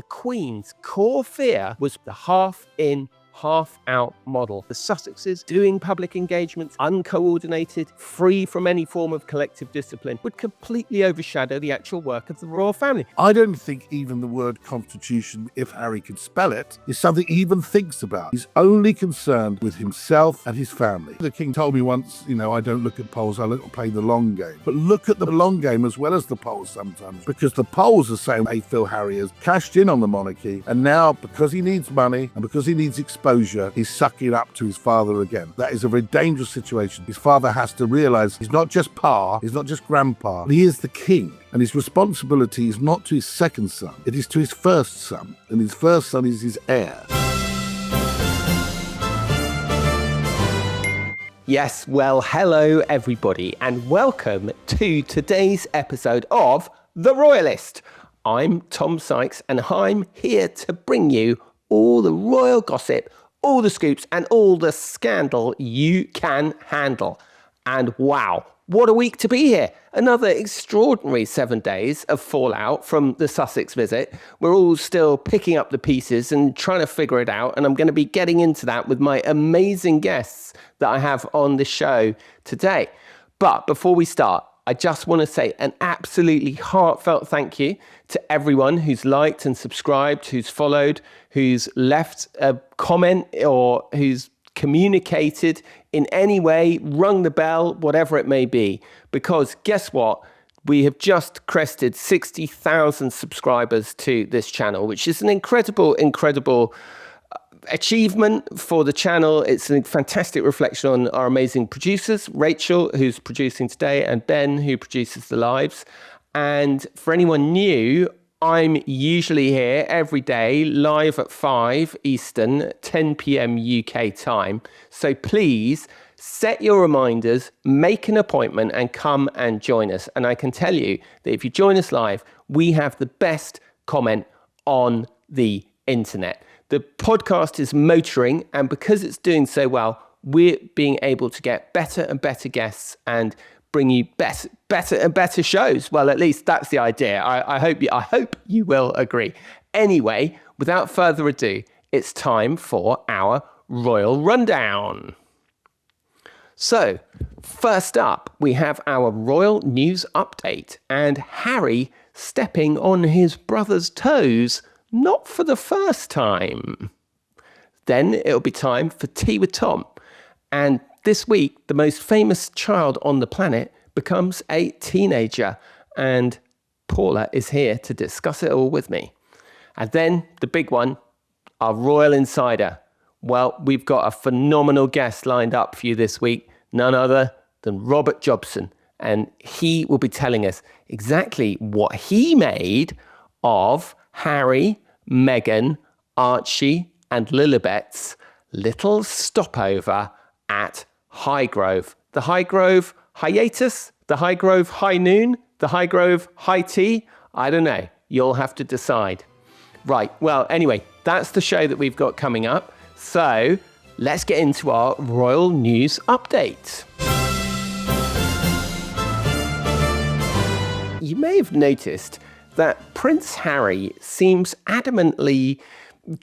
the Queen's core fear was the half in, half out model. The Sussexes doing public engagements, uncoordinated, free from any form of collective discipline, would completely overshadow the actual work of the royal family. I don't think even the word constitution, if Harry could spell it, is something he even thinks about. He's only concerned with himself and his family. The king told me once, I don't look at polls, I play the long game. But look at the long game as well as the polls sometimes, because the polls are saying they feel Harry has cashed in on the monarchy, and now, because he needs money and because he needs exposure, he's sucking up to his father again. That is a very dangerous situation. His father has to realise he's not just pa, he's not just grandpa, he is the king. And his responsibility is not to his second son, it is to his first son. And his first son is his heir. Yes, well, hello everybody, and welcome to today's episode of The Royalist. I'm Tom Sykes, and I'm here to bring you all the royal gossip, all the scoops, and all the scandal you can handle. And wow, what a week to be here. Another extraordinary 7 days of fallout from the Sussex visit. We're all still picking up the pieces and trying to figure it out. And I'm going to be getting into that with my amazing guests that I have on the show today. But before we start, I just want to say an absolutely heartfelt thank you to everyone who's liked and subscribed, who's followed, who's left a comment, or who's communicated in any way, rung the bell, whatever it may be. Because guess what? We have just crested 60,000 subscribers to this channel, which is an incredible achievement for the channel. It's a fantastic reflection on our amazing producers, Rachel, who's producing today, and Ben, who produces the lives. And for anyone new, I'm usually here every day, live at 5 Eastern, 10 p.m. UK time. So please set your reminders, make an appointment, and come and join us. And I can tell you that if you join us live, we have the best comment on the internet. The podcast is motoring, and because it's doing so well, we're being able to get better and better guests and bring you better and better shows. Well, at least that's the idea. I hope you will agree. Anyway, without further ado, it's time for our Royal Rundown. So, first up, we have our Royal News update, and Harry stepping on his brother's toes. Not for the first time. Then it'll be time for Tea with Tom. And this week, the most famous child on the planet becomes a teenager. And Paula is here to discuss it all with me. And then the big one, our Royal Insider. Well, we've got a phenomenal guest lined up for you this week. None other than Robert Jobson. And he will be telling us exactly what he made of Harry, Meghan, Archie, and Lilibet's little stopover at Highgrove. The Highgrove hiatus, the Highgrove high noon, the Highgrove high tea. I don't know. You'll have to decide. Right. Well, anyway, that's the show that we've got coming up. So let's get into our Royal News update. You may have noticed that Prince Harry seems adamantly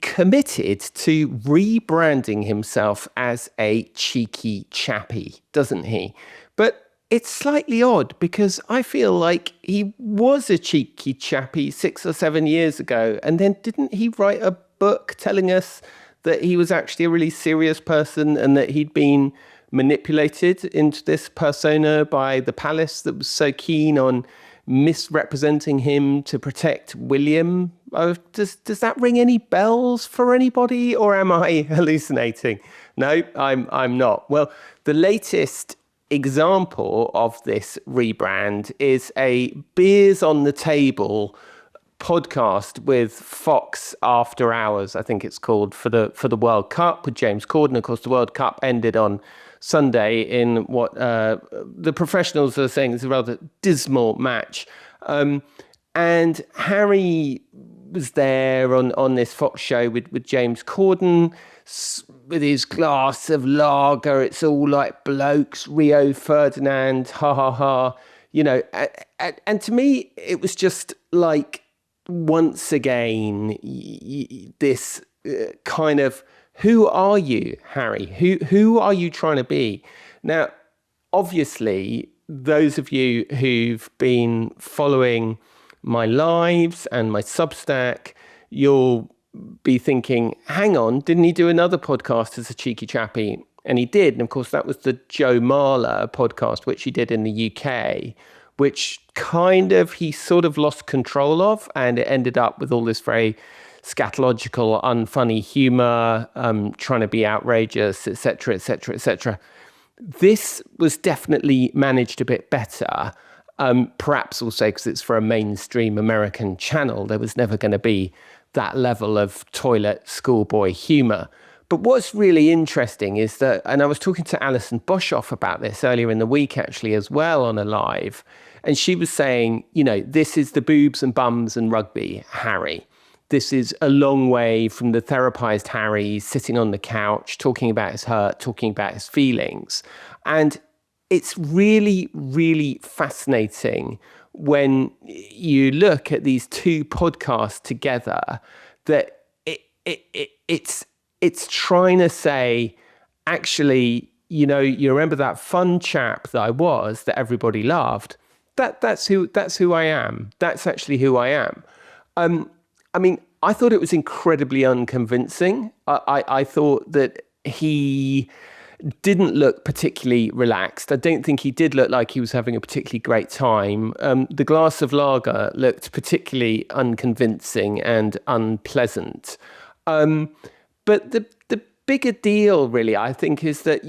committed to rebranding himself as a cheeky chappy, doesn't he? But it's slightly odd because I feel like he was a cheeky chappy 6 or 7 years ago, and then didn't he write a book telling us that he was actually a really serious person and that he'd been manipulated into this persona by the palace that was so keen on misrepresenting him to protect William? Oh, does that ring any bells for anybody, or am I hallucinating? No, I'm not. Well, the latest example of this rebrand is a Beers on the Table podcast with Fox After Hours, I think it's called, for the World Cup with James Corden. Of course, the World Cup ended on Sunday in what the professionals are saying is a rather dismal match. And Harry was there on this Fox show with James Corden with his glass of lager. It's all like blokes, Rio Ferdinand, ha ha ha. You know, and to me, it was just like once again, this kind of, who are you, Harry? Who are you trying to be? Now, obviously, those of you who've been following my lives and my Substack, you'll be thinking, hang on, didn't he do another podcast as a cheeky chappy? And he did. And of course, that was the Joe Marler podcast, which he did in the UK, which he sort of lost control of. And it ended up with all this very scatological, unfunny humor, trying to be outrageous, etc., etc., etc. This was definitely managed a bit better. Perhaps also because it's for a mainstream American channel. There was never going to be that level of toilet schoolboy humor. But what's really interesting is that, and I was talking to Alison Boshoff about this earlier in the week, actually, as well, on a live, and she was saying, this is the boobs and bums and rugby Harry. This is a long way from the therapized Harry sitting on the couch, talking about his hurt, talking about his feelings. And it's really, really fascinating when you look at these two podcasts together, that it's trying to say, actually, you remember that fun chap that I was, that everybody loved. That's who I am. That's actually who I am. I thought it was incredibly unconvincing. I thought that he didn't look particularly relaxed. I don't think he did look like he was having a particularly great time. The glass of lager looked particularly unconvincing and unpleasant. But the bigger deal, really, I think, is that,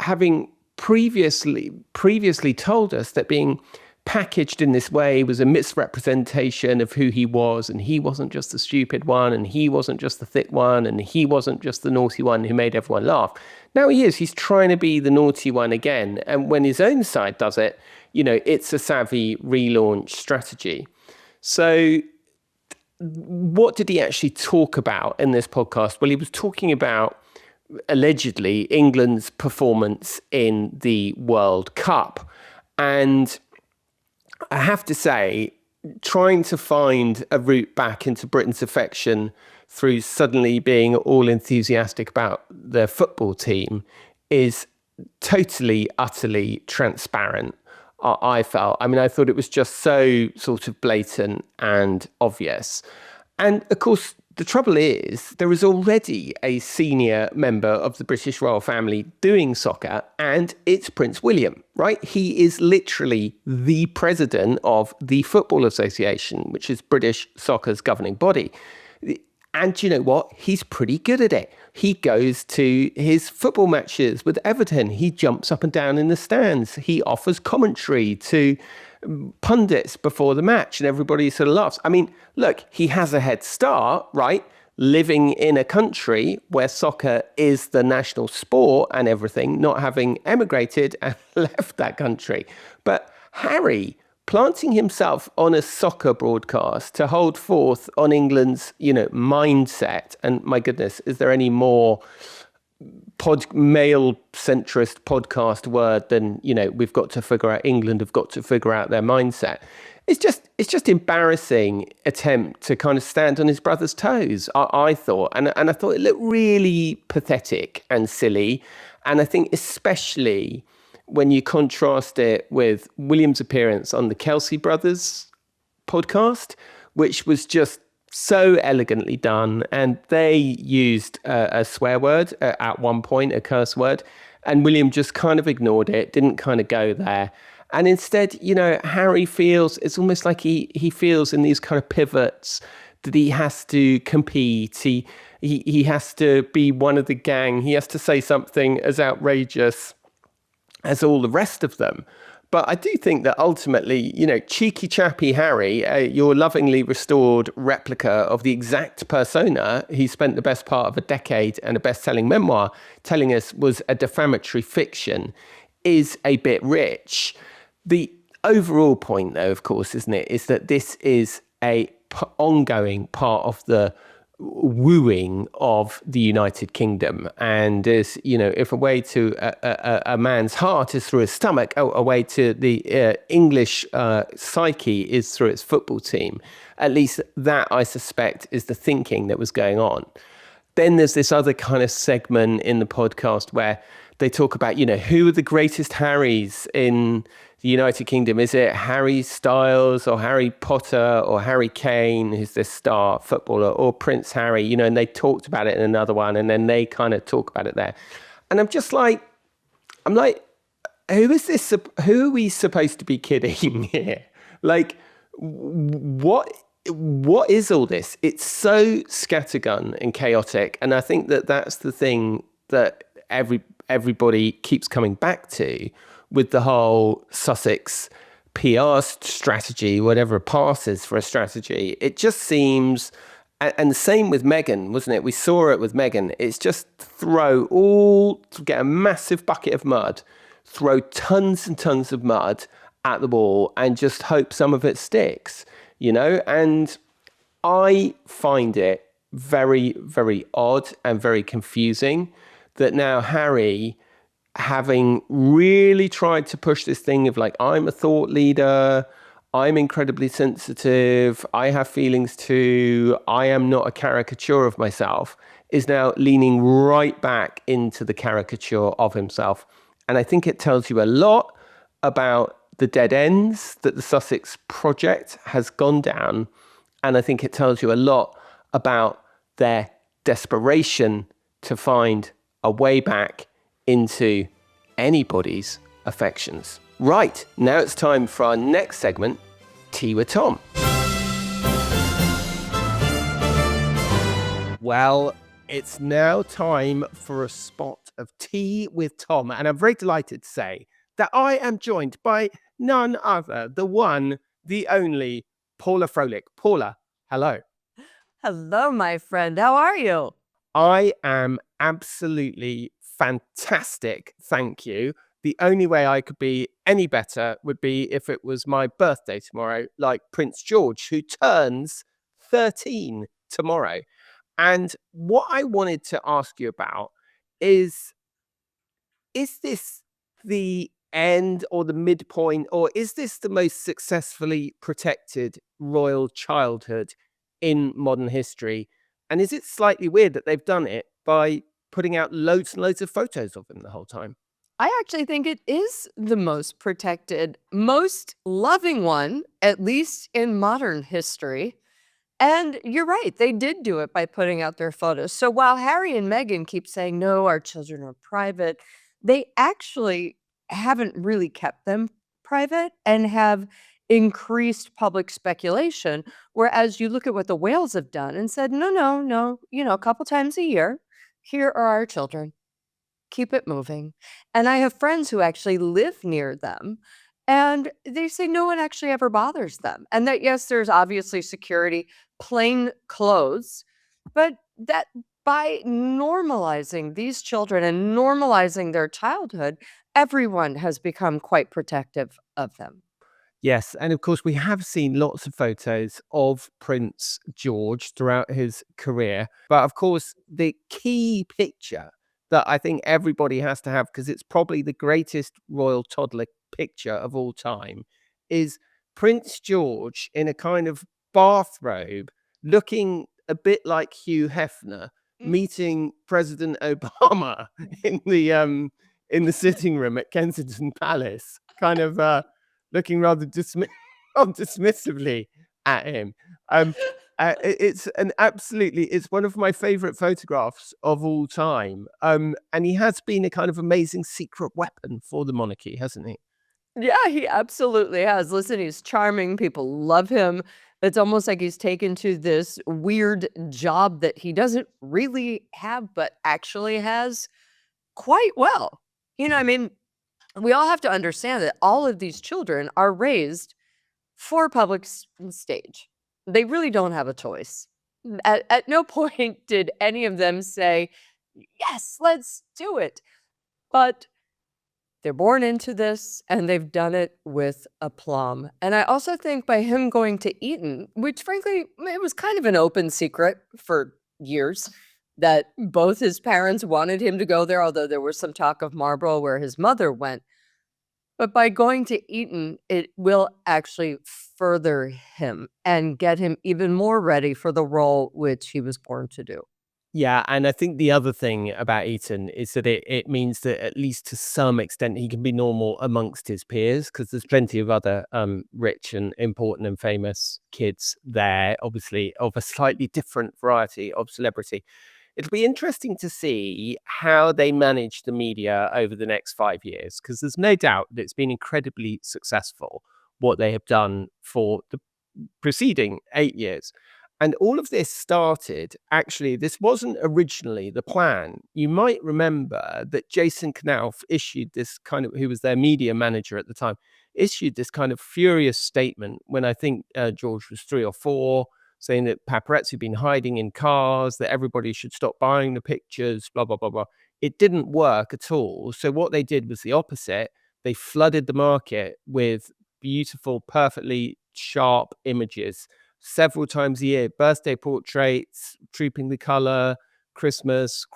having previously told us that being packaged in this way was a misrepresentation of who he was, and he wasn't just the stupid one, and he wasn't just the thick one, and he wasn't just the naughty one who made everyone laugh. Now he is. He's trying to be the naughty one again. And when his own side does it, it's a savvy relaunch strategy. So what did he actually talk about in this podcast? Well, he was talking about, allegedly, England's performance in the World Cup. And I have to say, trying to find a route back into Britain's affection through suddenly being all enthusiastic about their football team is totally, utterly transparent, I felt. I thought it was just so sort of blatant and obvious. And of course, the trouble is, there is already a senior member of the British royal family doing soccer, and it's Prince William, right? He is literally the president of the Football Association, which is British soccer's governing body. And you know what? He's pretty good at it. He goes to his football matches with Everton. He jumps up and down in the stands. He offers commentary to pundits before the match, and everybody sort of laughs. Look, he has a head start, right? Living in a country where soccer is the national sport and everything, not having emigrated and left that country. But Harry, planting himself on a soccer broadcast to hold forth on England's, mindset. And my goodness, is there any more male centrist podcast word than, we've got to figure out, England have got to figure out their mindset. It's just embarrassing attempt to kind of stand on his brother's toes, I thought. And I thought it looked really pathetic and silly. And I think especially when you contrast it with William's appearance on the Kelsey Brothers podcast, which was just so elegantly done. And they used a swear word at one point, a curse word, and William just kind of ignored it, didn't kind of go there. And instead, Harry feels, it's almost like he feels in these kind of pivots that he has to compete. He has to be one of the gang. He has to say something as outrageous as all the rest of them. But I do think that ultimately, cheeky chappy Harry, your lovingly restored replica of the exact persona he spent the best part of a decade and a best-selling memoir telling us was a defamatory fiction, is a bit rich. The overall point, though, of course, isn't it, is that this is a ongoing part of the wooing of the United Kingdom. And as you know, if a way to a man's heart is through his stomach, a way to the English psyche is through its football team. At least that, I suspect, is the thinking that was going on. Then there's this other kind of segment in the podcast where they talk about, who are the greatest Harrys in the United Kingdom? Is it Harry Styles or Harry Potter or Harry Kane, who's this star footballer, or Prince Harry? And they talked about it in another one, and then they kind of talk about it there. And I'm like, who is this? Who are we supposed to be kidding here? Like, what is all this? It's so scattergun and chaotic, and I think that that's the thing that everybody keeps coming back to with the whole Sussex PR strategy, whatever passes for a strategy. It just seems, and the same with Meghan, wasn't it? We saw it with Meghan. It's just get a massive bucket of mud, throw tons and tons of mud at the wall, and just hope some of it sticks, And I find it very, very odd and very confusing that now Harry, having really tried to push this thing of like, I'm a thought leader, I'm incredibly sensitive, I have feelings too, I am not a caricature of myself, is now leaning right back into the caricature of himself. And I think it tells you a lot about the dead ends that the Sussex project has gone down. And I think it tells you a lot about their desperation to find a way back into anybody's affections. Right, now it's time for our next segment, Tea with Tom. Well, it's now time for a spot of Tea with Tom, and I'm very delighted to say that I am joined by none other, the one, the only, Paula Froelich. Paula, hello. Hello, my friend. How are you? I am absolutely fantastic, thank you. The only way I could be any better would be if it was my birthday tomorrow, like Prince George, who turns 13 tomorrow. And what I wanted to ask you about is this the end or the midpoint, or is this the most successfully protected royal childhood in modern history? And is it slightly weird that they've done it by putting out loads and loads of photos of him the whole time? I actually think it is the most protected, most loving one, at least in modern history. And you're right, they did do it by putting out their photos. So while Harry and Meghan keep saying, no, our children are private, they actually haven't really kept them private and have increased public speculation. Whereas you look at what the Wales have done and said, no, a couple times a year, here are our children. Keep it moving. And I have friends who actually live near them, and they say no one actually ever bothers them. And that, yes, there's obviously security, plain clothes, but that by normalizing these children and normalizing their childhood, everyone has become quite protective of them. Yes, and of course we have seen lots of photos of Prince George throughout his career. But of course, the key picture that I think everybody has to have, because it's probably the greatest royal toddler picture of all time, is Prince George in a kind of bathrobe, looking a bit like Hugh Hefner, meeting President Obama in the sitting room at Kensington Palace, kind of looking rather dismissively at him. It's one of my favorite photographs of all time. And he has been a kind of amazing secret weapon for the monarchy, hasn't he? Yeah, he absolutely has. Listen, he's charming. People love him. It's almost like he's taken to this weird job that he doesn't really have, but actually has quite well. I mean, we all have to understand that all of these children are raised for public stage. They really don't have a choice. At no point did any of them say, yes, let's do it. But they're born into this, and they've done it with aplomb. And I also think by him going to Eton, which frankly, it was kind of an open secret for years that both his parents wanted him to go there, although there was some talk of Marlborough where his mother went. But by going to Eton, it will actually further him and get him even more ready for the role which he was born to do. Yeah, and I think the other thing about Eton is that it means that at least to some extent he can be normal amongst his peers, because there's plenty of other rich and important and famous kids there, obviously of a slightly different variety of celebrity. It'll be interesting to see how they manage the media over the next 5 years, because there's no doubt that it's been incredibly successful what they have done for the preceding 8 years. And all of this started, actually, this wasn't originally the plan. You might remember that Jason Knauf issued this kind of, who was their media manager at the time, issued this kind of furious statement when I think George was 3 or 4, saying that paparazzi had been hiding in cars, that everybody should stop buying the pictures, blah, blah, blah, blah. It didn't work at all. So what they did was the opposite. They flooded the market with beautiful, perfectly sharp images several times a year, birthday portraits, Trooping the Colour, Christmas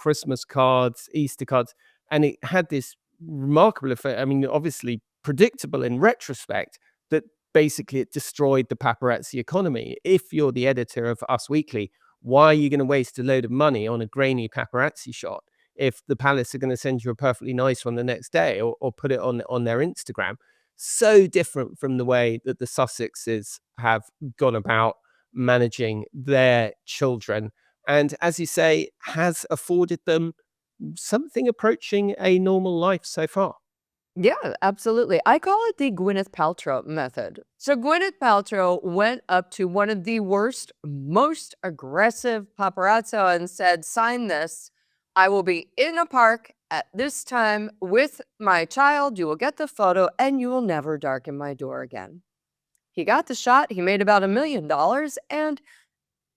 cards, Easter cards. And it had this remarkable effect. I mean, obviously predictable in retrospect, that basically it destroyed the paparazzi economy. If you're the editor of Us Weekly, why are you going to waste a load of money on a grainy paparazzi shot if the Palace are going to send you a perfectly nice one the next day, or put it on their Instagram? So different from the way that the Sussexes have gone about managing their children. And as you say, has afforded them something approaching a normal life so far. Yeah, absolutely. I call it the Gwyneth Paltrow method. So Gwyneth Paltrow went up to one of the worst, most aggressive paparazzo and said, "Sign this. I will be in a park at this time with my child. You will get the photo and you will never darken my door again." He got the shot. He made about $1 million and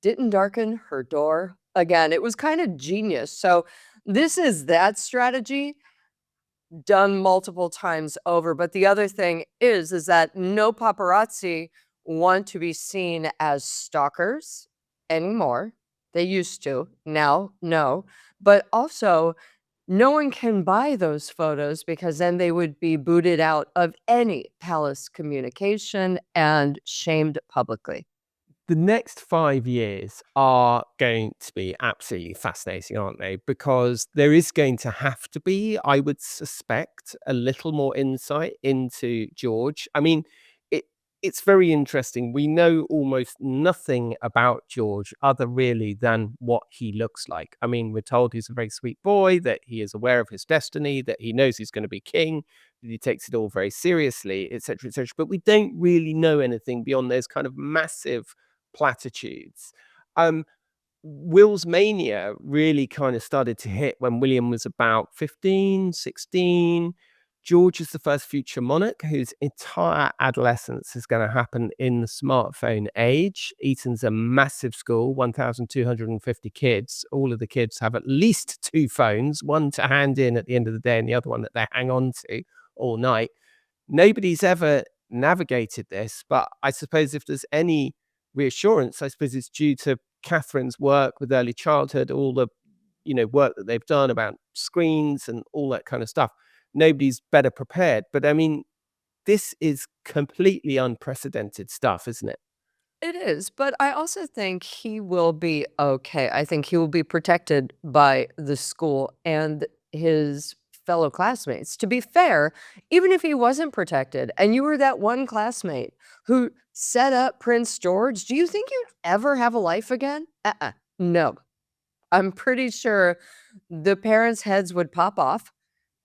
didn't darken her door again. It was kind of genius. So this is that strategy done multiple times over. But the other thing is that no paparazzi want to be seen as stalkers anymore. They used to. Now, no. But also, no one can buy those photos because then they would be booted out of any palace communication and shamed publicly. The next 5 years are going to be absolutely fascinating, aren't they? Because there is going to have to be, I would suspect, a little more insight into George. I mean, it's very interesting. We know almost nothing about George other really than what he looks like. I mean, we're told he's a very sweet boy, that he is aware of his destiny, that he knows he's going to be king, that he takes it all very seriously, etc., etc. But we don't really know anything beyond those kind of massive platitudes. Um, Will's mania really kind of started to hit when William was about 15, 16. George is the first future monarch whose entire adolescence is going to happen in the smartphone age. Eton's a massive school, 1,250 kids. All of the kids have at least 2 phones, one to hand in at the end of the day and the other one that they hang on to all night. Nobody's ever navigated this, but I suppose if there's any reassurance, I suppose it's due to Catherine's work with early childhood, all the work that they've done about screens and all that kind of stuff. Nobody's better prepared. But I mean, this is completely unprecedented stuff, isn't it? It is, but I also think he will be okay. I think he will be protected by the school and his fellow classmates. To be fair, even if he wasn't protected and you were that one classmate who set up Prince George, do you think you'd ever have a life again? No. I'm pretty sure the parents' heads would pop off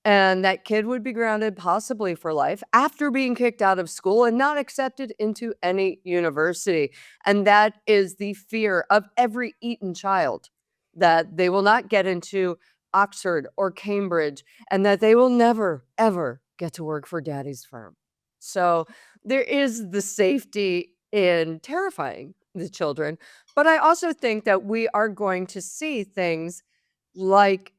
and that kid would be grounded possibly for life after being kicked out of school and not accepted into any university. And that is the fear of every Eton child, that they will not get into Oxford or Cambridge and that they will never, ever get to work for daddy's firm. So there is the safety in terrifying the children. But I also think that we are going to see things like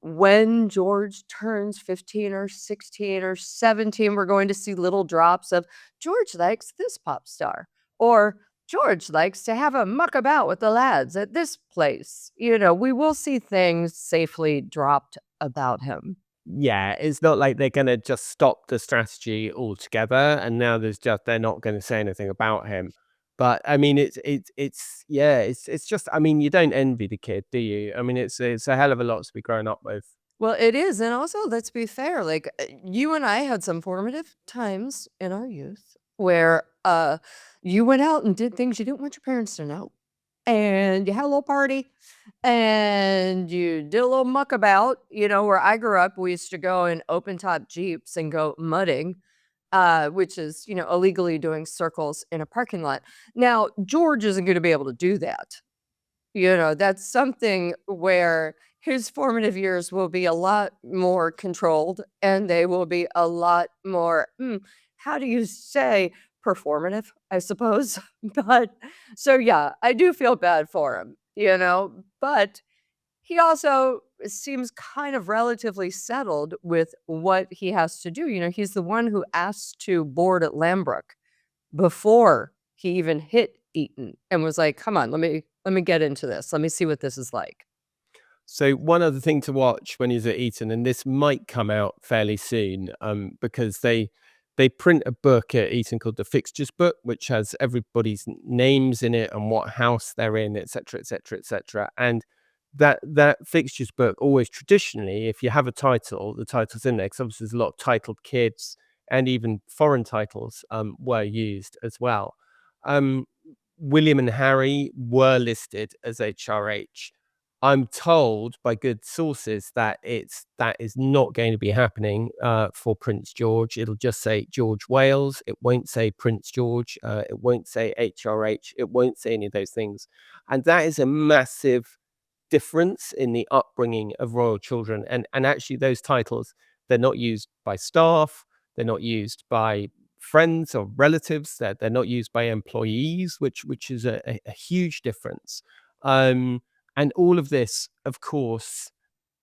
when George turns 15 or 16 or 17, we're going to see little drops of George likes this pop star, or George likes to have a muck about with the lads at this place. You know, we will see things safely dropped about him. Yeah, it's not like they're going to just stop the strategy altogether, and now they're not going to say anything about him. But I mean, it's just, I mean, you don't envy the kid, do you? I mean, it's a hell of a lot to be growing up with. Well, it is. And also, let's be fair, like you and I had some formative times in our youth where you went out and did things you didn't want your parents to know. And you had a little party and you did a little muck about, you know, where I grew up, we used to go in open top Jeeps and go mudding, which is, you know, illegally doing circles in a parking lot. Now, George isn't going to be able to do that. You know, that's something where his formative years will be a lot more controlled and they will be a lot more, how do you say, performative, I suppose. But so, yeah, I do feel bad for him, you know, but he also seems kind of relatively settled with what he has to do. You know, he's the one who asked to board at Lambrook before he even hit Eton and was like, "Come on, let me get into this. Let me see what this is like." So one other thing to watch when he's at Eton, and this might come out fairly soon, because they print a book at Eton called the Fixtures Book, which has everybody's names in it and what house they're in, etc., etc., etc. And that Fixtures Book always traditionally, if you have a title, the title's in there, because obviously there's a lot of titled kids and even foreign titles were used as well. Um, William and Harry were listed as HRH. I'm told by good sources that that is not going to be happening for Prince George. It'll just say George Wales. It won't say Prince George. It won't say HRH. It won't say any of those things. And that is a massive difference in the upbringing of royal children. And actually those titles, they're not used by staff. They're not used by friends or relatives. They're not used by employees, which is a huge difference. And all of this, of course,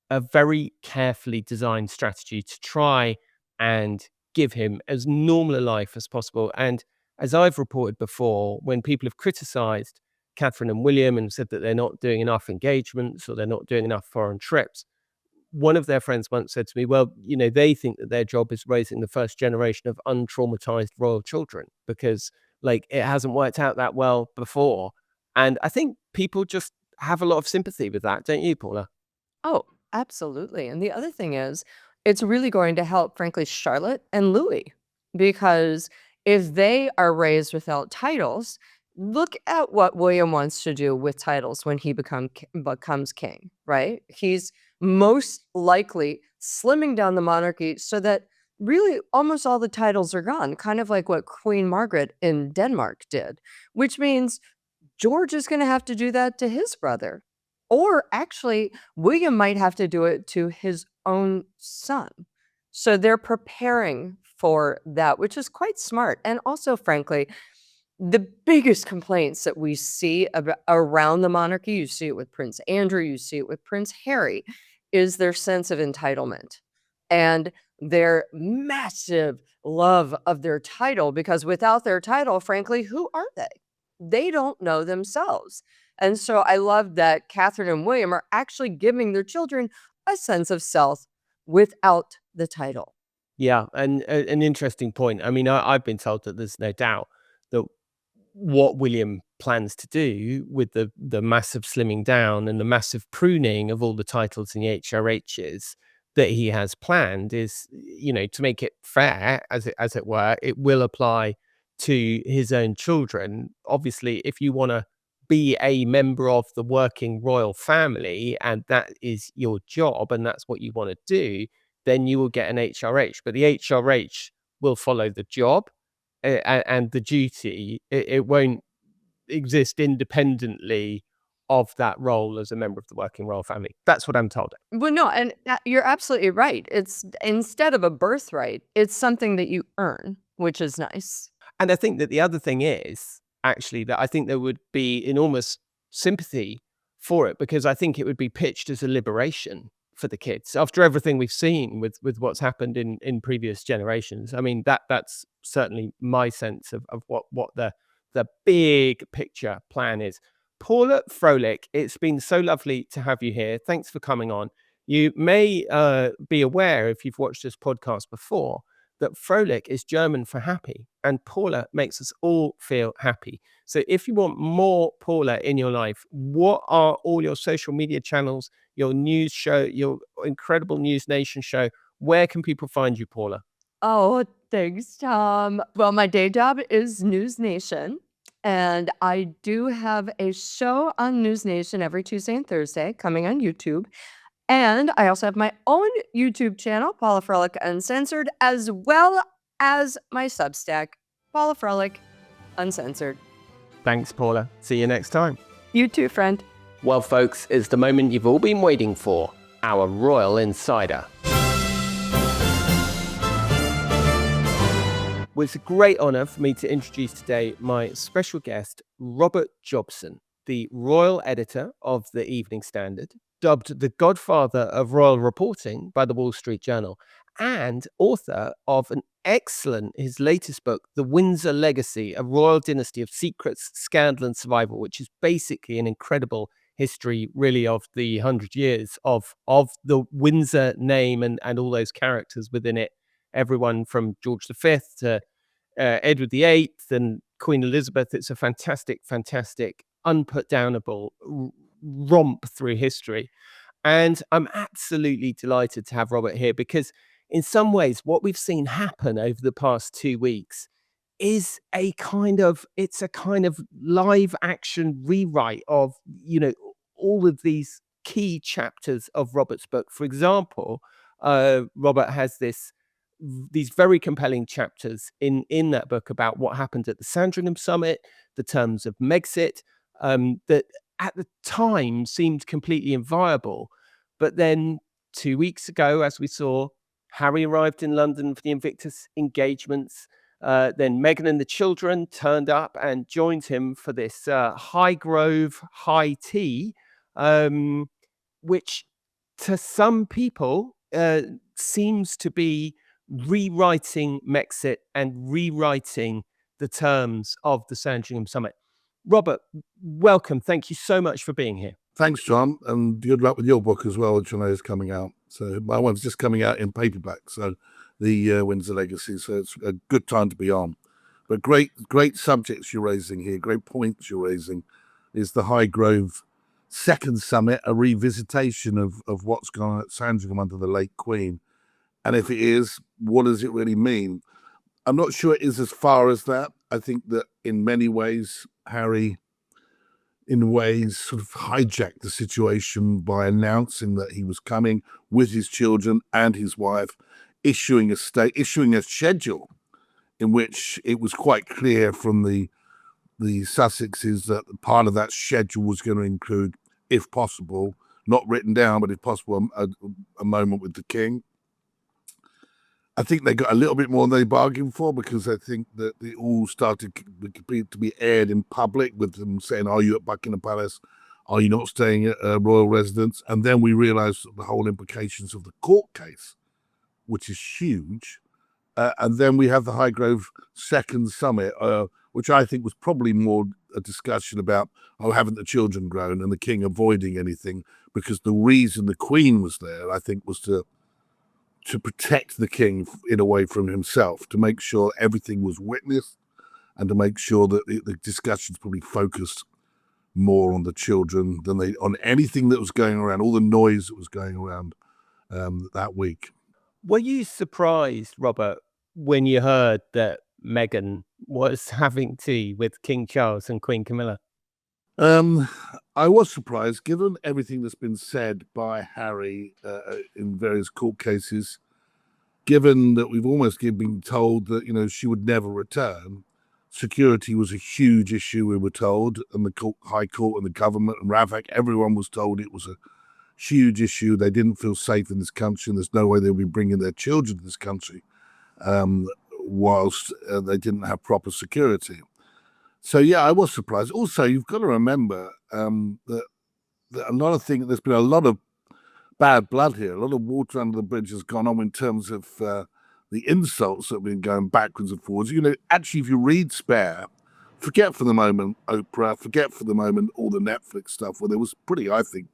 a very carefully designed strategy to try and give him as normal a life as possible. And as I've reported before, when people have criticized Catherine and William and said that they're not doing enough engagements or they're not doing enough foreign trips, one of their friends once said to me, well, you know, they think that their job is raising the first generation of untraumatized royal children because, like, it hasn't worked out that well before. And I think people just have a lot of sympathy with that, don't you, Paula? Oh, absolutely. And the other thing is, it's really going to help, frankly, Charlotte and Louis, because if they are raised without titles, look at what William wants to do with titles when he becomes king, right? He's most likely slimming down the monarchy so that really almost all the titles are gone, kind of like what Queen Margaret in Denmark did, which means George is going to have to do that to his brother. Or actually, William might have to do it to his own son. So they're preparing for that, which is quite smart. And also, frankly, the biggest complaints that we see around the monarchy, you see it with Prince Andrew, you see it with Prince Harry, is their sense of entitlement and their massive love of their title. Because without their title, frankly, who are they? They don't know themselves. And so I love that Catherine and William are actually giving their children a sense of self without the title. Yeah, and an interesting point. I mean, I've been told that there's no doubt that what William plans to do with the massive slimming down and the massive pruning of all the titles in the HRHs that he has planned is, you know, to make it fair, as it were, it will apply to his own children. Obviously, if you want to be a member of the working royal family and that is your job and that's what you want to do, then you will get an HRH. But the HRH will follow the job and the duty. It won't exist independently of that role as a member of the working royal family. That's what I'm told. Well, no, and you're absolutely right. It's instead of a birthright, it's something that you earn, which is nice. And I think that the other thing is actually that I think there would be enormous sympathy for it because I think it would be pitched as a liberation for the kids after everything we've seen with what's happened in previous generations. I mean, that's certainly my sense of what the the big picture plan is. Paula Froelich, it's been so lovely to have you here. Thanks for coming on. You may be aware, if you've watched this podcast before, that Froelich is German for happy, and Paula makes us all feel happy. So if you want more Paula in your life, what are all your social media channels, your news show, your incredible News Nation show? Where can people find you, Paula? Oh, thanks, Tom. Well, my day job is News Nation, and I do have a show on News Nation every Tuesday and Thursday coming on YouTube. And I also have my own YouTube channel, Paula Froelich Uncensored, as well as my Substack, Paula Froelich Uncensored. Thanks, Paula. See you next time. You too, friend. Well, folks, it's the moment you've all been waiting for, our Royal Insider. Well, it's a great honour for me to introduce today my special guest, Robert Jobson, the royal editor of the Evening Standard, dubbed the godfather of royal reporting by the Wall Street Journal, and author of his latest book, The Windsor Legacy, A Royal Dynasty of Secrets, Scandal and Survival, which is basically an incredible history, really, of the 100 years of the Windsor name and all those characters within it. Everyone from George V to Edward VIII and Queen Elizabeth. It's a fantastic, unputdownable romp through history. And I'm absolutely delighted to have Robert here because in some ways what we've seen happen over the past 2 weeks is a kind of live action rewrite of, all of these key chapters of Robert's book. For example, Robert has these very compelling chapters in that book about what happened at the Sandringham Summit, the terms of Megxit, that at the time seemed completely inviolable. But then 2 weeks ago, as we saw, Harry arrived in London for the Invictus engagements. Then Meghan and the children turned up and joined him for this Highgrove high tea, which to some people seems to be rewriting Megxit and rewriting the terms of the Sandringham Summit. Robert, welcome. Thank you so much for being here. Thanks, John, and good luck with your book as well, which I know is coming out. So my one's just coming out in paperback, so the Windsor Legacy, so it's a good time to be on. But great subjects you're raising here, great points you're raising. Is the Highgrove second summit a revisitation of what's gone on at Sandringham under the late Queen? And if it is, what does it really mean? I'm not sure it is as far as that. I think that in many ways, Harry, in ways, sort of hijacked the situation by announcing that he was coming with his children and his wife, issuing a schedule in which it was quite clear from the Sussexes that part of that schedule was going to include, if possible, not written down, but if possible, a moment with the King. I think they got a little bit more than they bargained for, because I think that it all started to be aired in public with them saying, are you at Buckingham Palace? Are you not staying at a royal residence? And then we realised the whole implications of the court case, which is huge. And then we have the Highgrove second summit, which I think was probably more a discussion about, haven't the children grown, and the King avoiding anything, because the reason the Queen was there, I think, was to protect the King in a way from himself, to make sure everything was witnessed, and to make sure that the discussions probably focused more on the children than on anything that was going around, all the noise that was going around that week. Were you surprised, Robert, when you heard that Meghan was having tea with King Charles and Queen Camilla? I was surprised, given everything that's been said by Harry in various court cases, given that we've almost been told that, she would never return. Security was a huge issue, we were told, and the High Court and the government and Ravak, everyone was told it was a huge issue. They didn't feel safe in this country, and there's no way they'll be bringing their children to this country whilst they didn't have proper security. So, yeah, I was surprised. Also, you've got to remember that a lot of things, there's been a lot of bad blood here. A lot of water under the bridge has gone on in terms of the insults that have been going backwards and forwards. Actually, if you read Spare, Forget for the moment Oprah, forget for the moment all the Netflix stuff, where there was pretty, I think,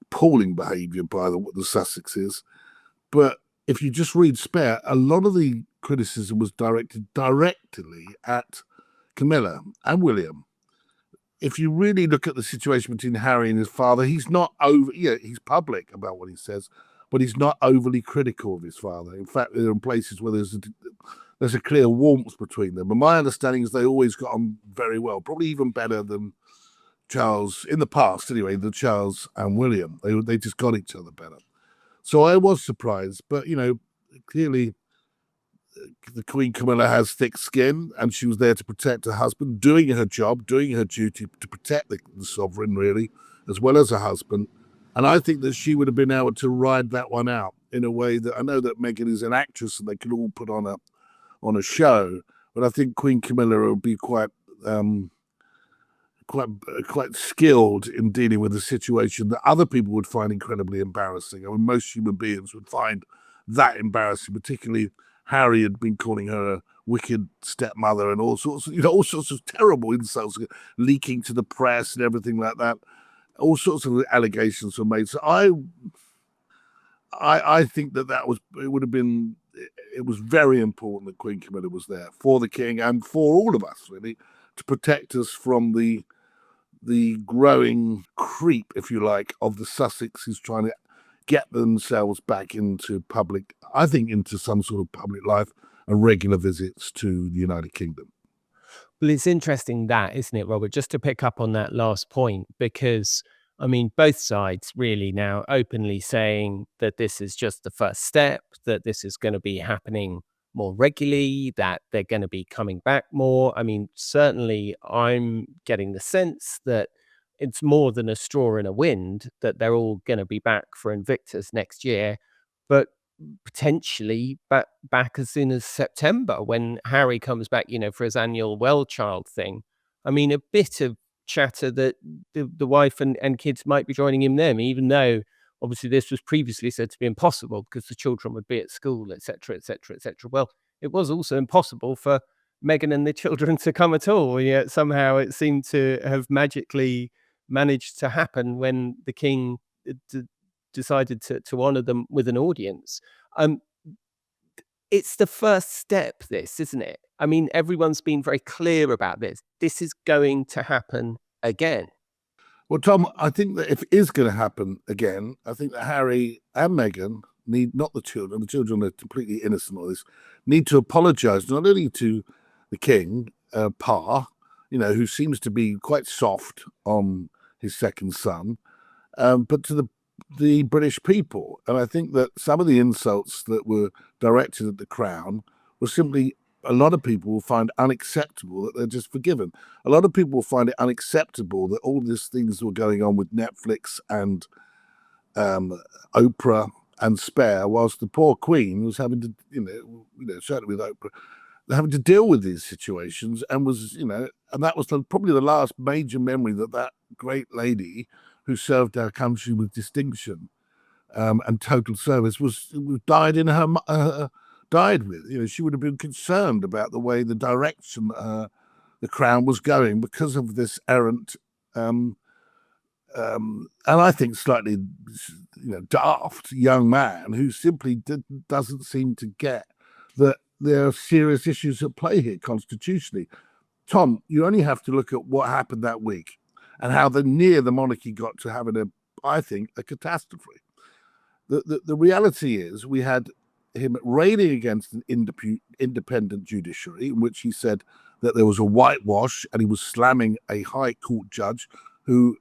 appalling behaviour by the Sussexes. But if you just read Spare, a lot of the criticism was directed directly at Camilla and William. If you really look at the situation between Harry and his father, he's not he's public about what he says, but he's not overly critical of his father. In fact, there are places where there's a clear warmth between them. And my understanding is they always got on very well, probably even better than Charles, in the past anyway, than Charles and William. They just got each other better. So I was surprised, but, clearly the Queen Camilla has thick skin, and she was there to protect her husband, doing her job, doing her duty to protect the sovereign, really, as well as her husband. And I think that she would have been able to ride that one out in a way that, I know that Meghan is an actress and they could all put on a show, but I think Queen Camilla would be quite skilled in dealing with a situation that other people would find incredibly embarrassing. I mean, most human beings would find that embarrassing, particularly Harry had been calling her a wicked stepmother and all sorts of terrible insults leaking to the press and everything like that. All sorts of allegations were made. So I think it was very important that Queen Camilla was there for the king and for all of us, really, to protect us from the growing creep, if you like, of the Sussexes trying to get themselves back into public, I think into some sort of public life and regular visits to the United Kingdom. Well, it's interesting that, isn't it, Robert? Just to pick up on that last point, because, I mean, both sides really now openly saying that this is just the first step, that this is going to be happening more regularly, that they're going to be coming back more. I mean, certainly I'm getting the sense that it's more than a straw in a wind, that they're all going to be back for Invictus next year, but potentially back as soon as September when Harry comes back, for his annual well child thing. I mean, a bit of chatter that the wife and kids might be joining him then, even though obviously this was previously said to be impossible because the children would be at school, etc., etc., etc. Well, it was also impossible for Meghan and the children to come at all. Yet somehow it seemed to have magically managed to happen when the king decided to honor them with an audience. It's the first step, this, isn't it? I mean, everyone's been very clear about this. This is going to happen again. Well, Tom, I think that if it is going to happen again, I think that Harry and Meghan need, not the children are completely innocent of this, need to apologise not only to the king, Pa, who seems to be quite soft on his second son, but to the British people. And I think that some of the insults that were directed at the Crown were simply, a lot of people will find unacceptable that they're just forgiven. A lot of people will find it unacceptable that all these things were going on with Netflix and Oprah and Spare, whilst the poor Queen was having to, certainly with Oprah, having to deal with these situations, and was, and that was probably the last major memory that great lady who served our country with distinction and total service was died in died with. She would have been concerned about the way the direction the Crown was going because of this errant and I think slightly daft young man who simply doesn't seem to get that there are serious issues at play here constitutionally. Tom, you only have to look at what happened that week and how near the monarchy got to having I think, a catastrophe. The reality is we had him railing against an independent judiciary in which he said that there was a whitewash, and he was slamming a high court judge who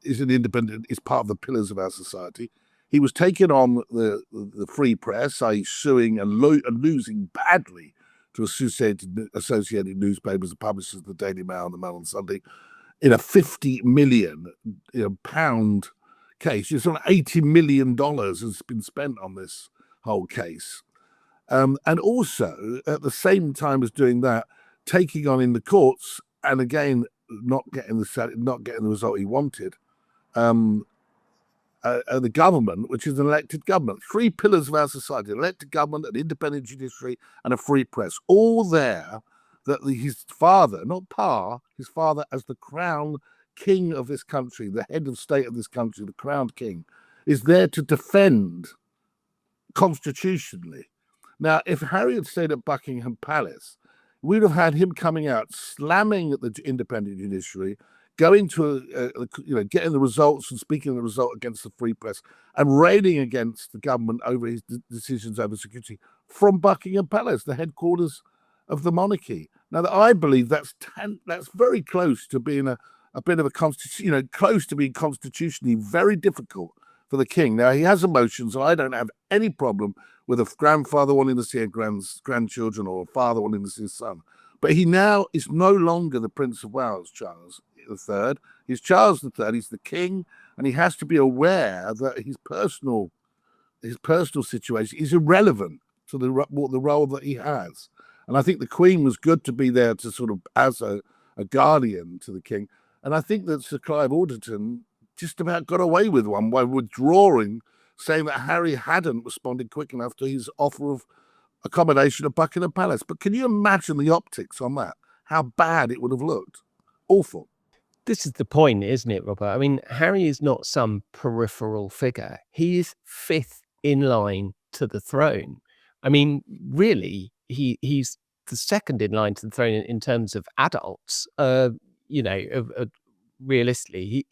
is an independent, is part of the pillars of our society. He was taking on the free press, i.e. suing and losing badly to associated newspapers, the publishers of the Daily Mail and the Mail on Sunday, in a £50 million pound case. It's on $80 million has been spent on this whole case. And also, at the same time as doing that, taking on in the courts, and again, not getting the result he wanted, the government, which is an elected government. Three pillars of our society: elected government, an independent judiciary, and a free press, all there that his father, not his father as the crown king of this country, the head of state of this country, the crowned king, is there to defend constitutionally. Now, if Harry had stayed at Buckingham Palace, we'd have had him coming out, slamming at the independent judiciary, going to, getting the results and speaking the result against the free press, and railing against the government over his decisions over security from Buckingham Palace, the headquarters of the monarchy. Now, I believe that's very close to being a bit of a constitution, close to being constitutionally very difficult for the king. Now, he has emotions, and I don't have any problem with a grandfather wanting to see a grandchildren or a father wanting to see his son. But he now is no longer the Prince of Wales, Charles III. He's Charles III. He's the king, and he has to be aware that his personal situation is irrelevant to the role that he has. And I think the Queen was good to be there to sort of as a guardian to the king. And I think that Sir Clive Alderton just about got away with one by withdrawing, saying that Harry hadn't responded quick enough to his offer of accommodation at Buckingham Palace. But can you imagine the optics on that? How bad it would have looked. Awful. This is the point, isn't it, Robert? I mean, Harry is not some peripheral figure. He is fifth in line to the throne. I mean, really, he's the second in line to the throne in terms of adults. Realistically,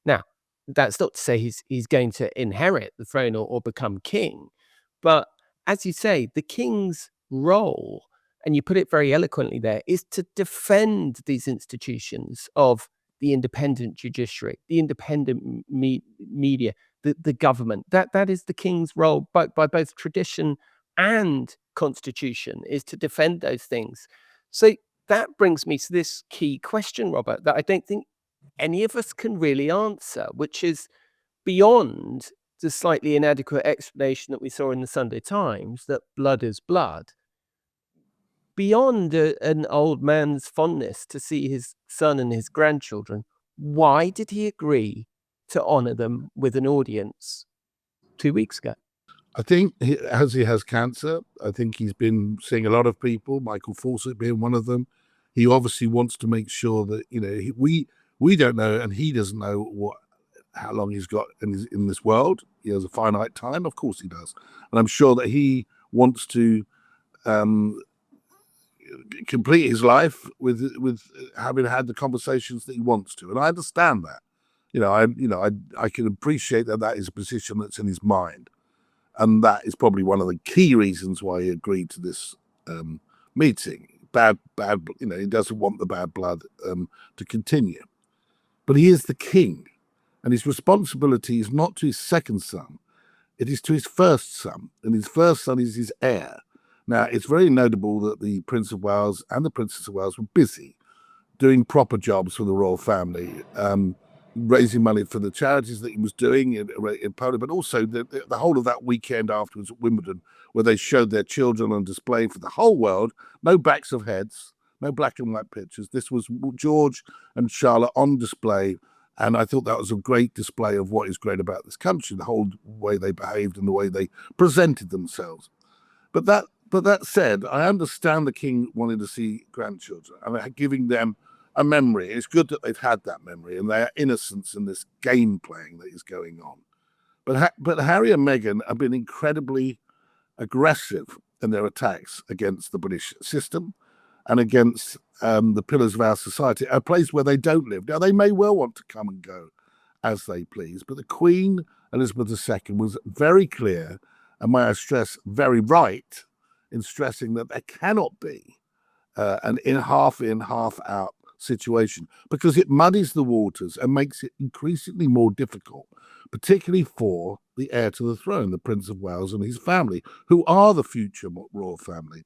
now that's not to say he's going to inherit the throne or become king, but as you say, the king's role, and you put it very eloquently there, is to defend these institutions of the independent judiciary, the independent media, the government. That is the king's role by both tradition and constitution, is to defend those things. So that brings me to this key question, Robert, that I don't think any of us can really answer, which is beyond the slightly inadequate explanation that we saw in the Sunday Times, that blood is blood, beyond an old man's fondness to see his son and his grandchildren. Why did he agree to honour them with an audience 2 weeks ago? I think as he has cancer, I think he's been seeing a lot of people, Michael Fawcett being one of them. He obviously wants to make sure that, we don't know, and he doesn't know how long he's got in this world. He has a finite time, of course he does. And I'm sure that he wants to complete his life with having had the conversations that he wants to. And I understand that. I can appreciate that is a position that's in his mind. And that is probably one of the key reasons why he agreed to this meeting. He doesn't want the bad blood to continue. But he is the king, and his responsibility is not to his second son, it is to his first son, and his first son is his heir. Now, it's very notable that the Prince of Wales and the Princess of Wales were busy doing proper jobs for the royal family, raising money for the charities that he was doing in Poland, but also the whole of that weekend afterwards at Wimbledon, where they showed their children on display for the whole world, no backs of heads, no black and white pictures. This was George and Charlotte on display, and I thought that was a great display of what is great about this country, the whole way they behaved and the way they presented themselves. But that said, I understand the king wanting to see grandchildren and giving them a memory. It's good that they've had that memory and their innocence in this game playing that is going on. But Harry and Meghan have been incredibly aggressive in their attacks against the British system and against the pillars of our society, a place where they don't live. Now, they may well want to come and go as they please, but the Queen, Elizabeth II, was very clear, and may I stress, very right, in stressing that there cannot be an half in, half out situation, because it muddies the waters and makes it increasingly more difficult, particularly for the heir to the throne, the Prince of Wales and his family, who are the future royal family.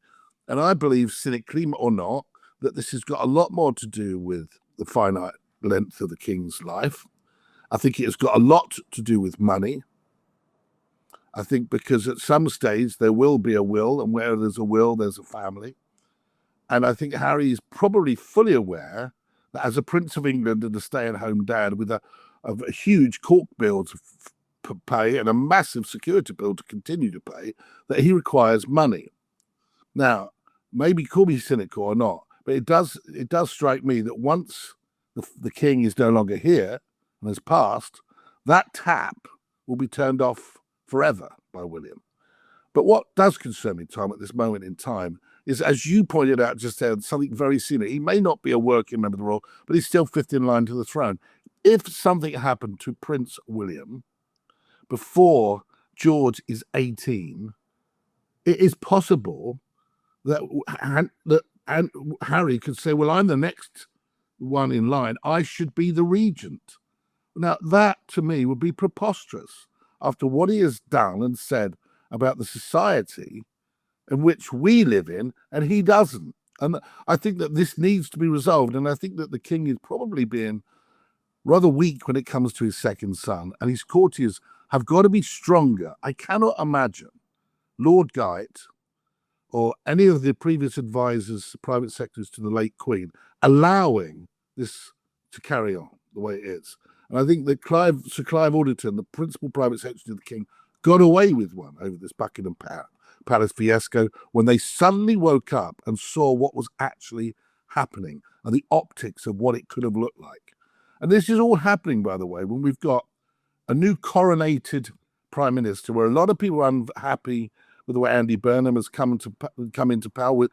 And I believe, cynically or not, that this has got a lot more to do with the finite length of the king's life. I think it has got a lot to do with money. I think because at some stage there will be a will, and where there's a will, there's a family. And I think Harry is probably fully aware that as a Prince of England and a stay-at-home dad with a huge court bill to pay and a massive security bill to continue to pay, that he requires money. Now, maybe call me cynical or not, But it does strike me that once the king is no longer here and has passed, that tap will be turned off forever by William. But what does concern me, Tom, at this moment in time is, as you pointed out just there, something very senior. He may not be a working member of the royal, but he's still fifth in line to the throne. If something happened to Prince William before George is 18, it is possible that Harry could say, well, I'm the next one in line. I should be the regent. Now, that to me would be preposterous after what he has done and said about the society in which we live in, and he doesn't. And I think that this needs to be resolved. And I think that the king is probably being rather weak when it comes to his second son, and his courtiers have got to be stronger. I cannot imagine Lord Guyte or any of the previous advisors, private secretaries to the late Queen, allowing this to carry on the way it is. And I think that Sir Clive Alderton, the principal private secretary of the king, got away with one over this Buckingham Palace fiasco when they suddenly woke up and saw what was actually happening and the optics of what it could have looked like. And this is all happening, by the way, when we've got a new coronated prime minister, where a lot of people are unhappy with the way Andy Burnham has come into power, with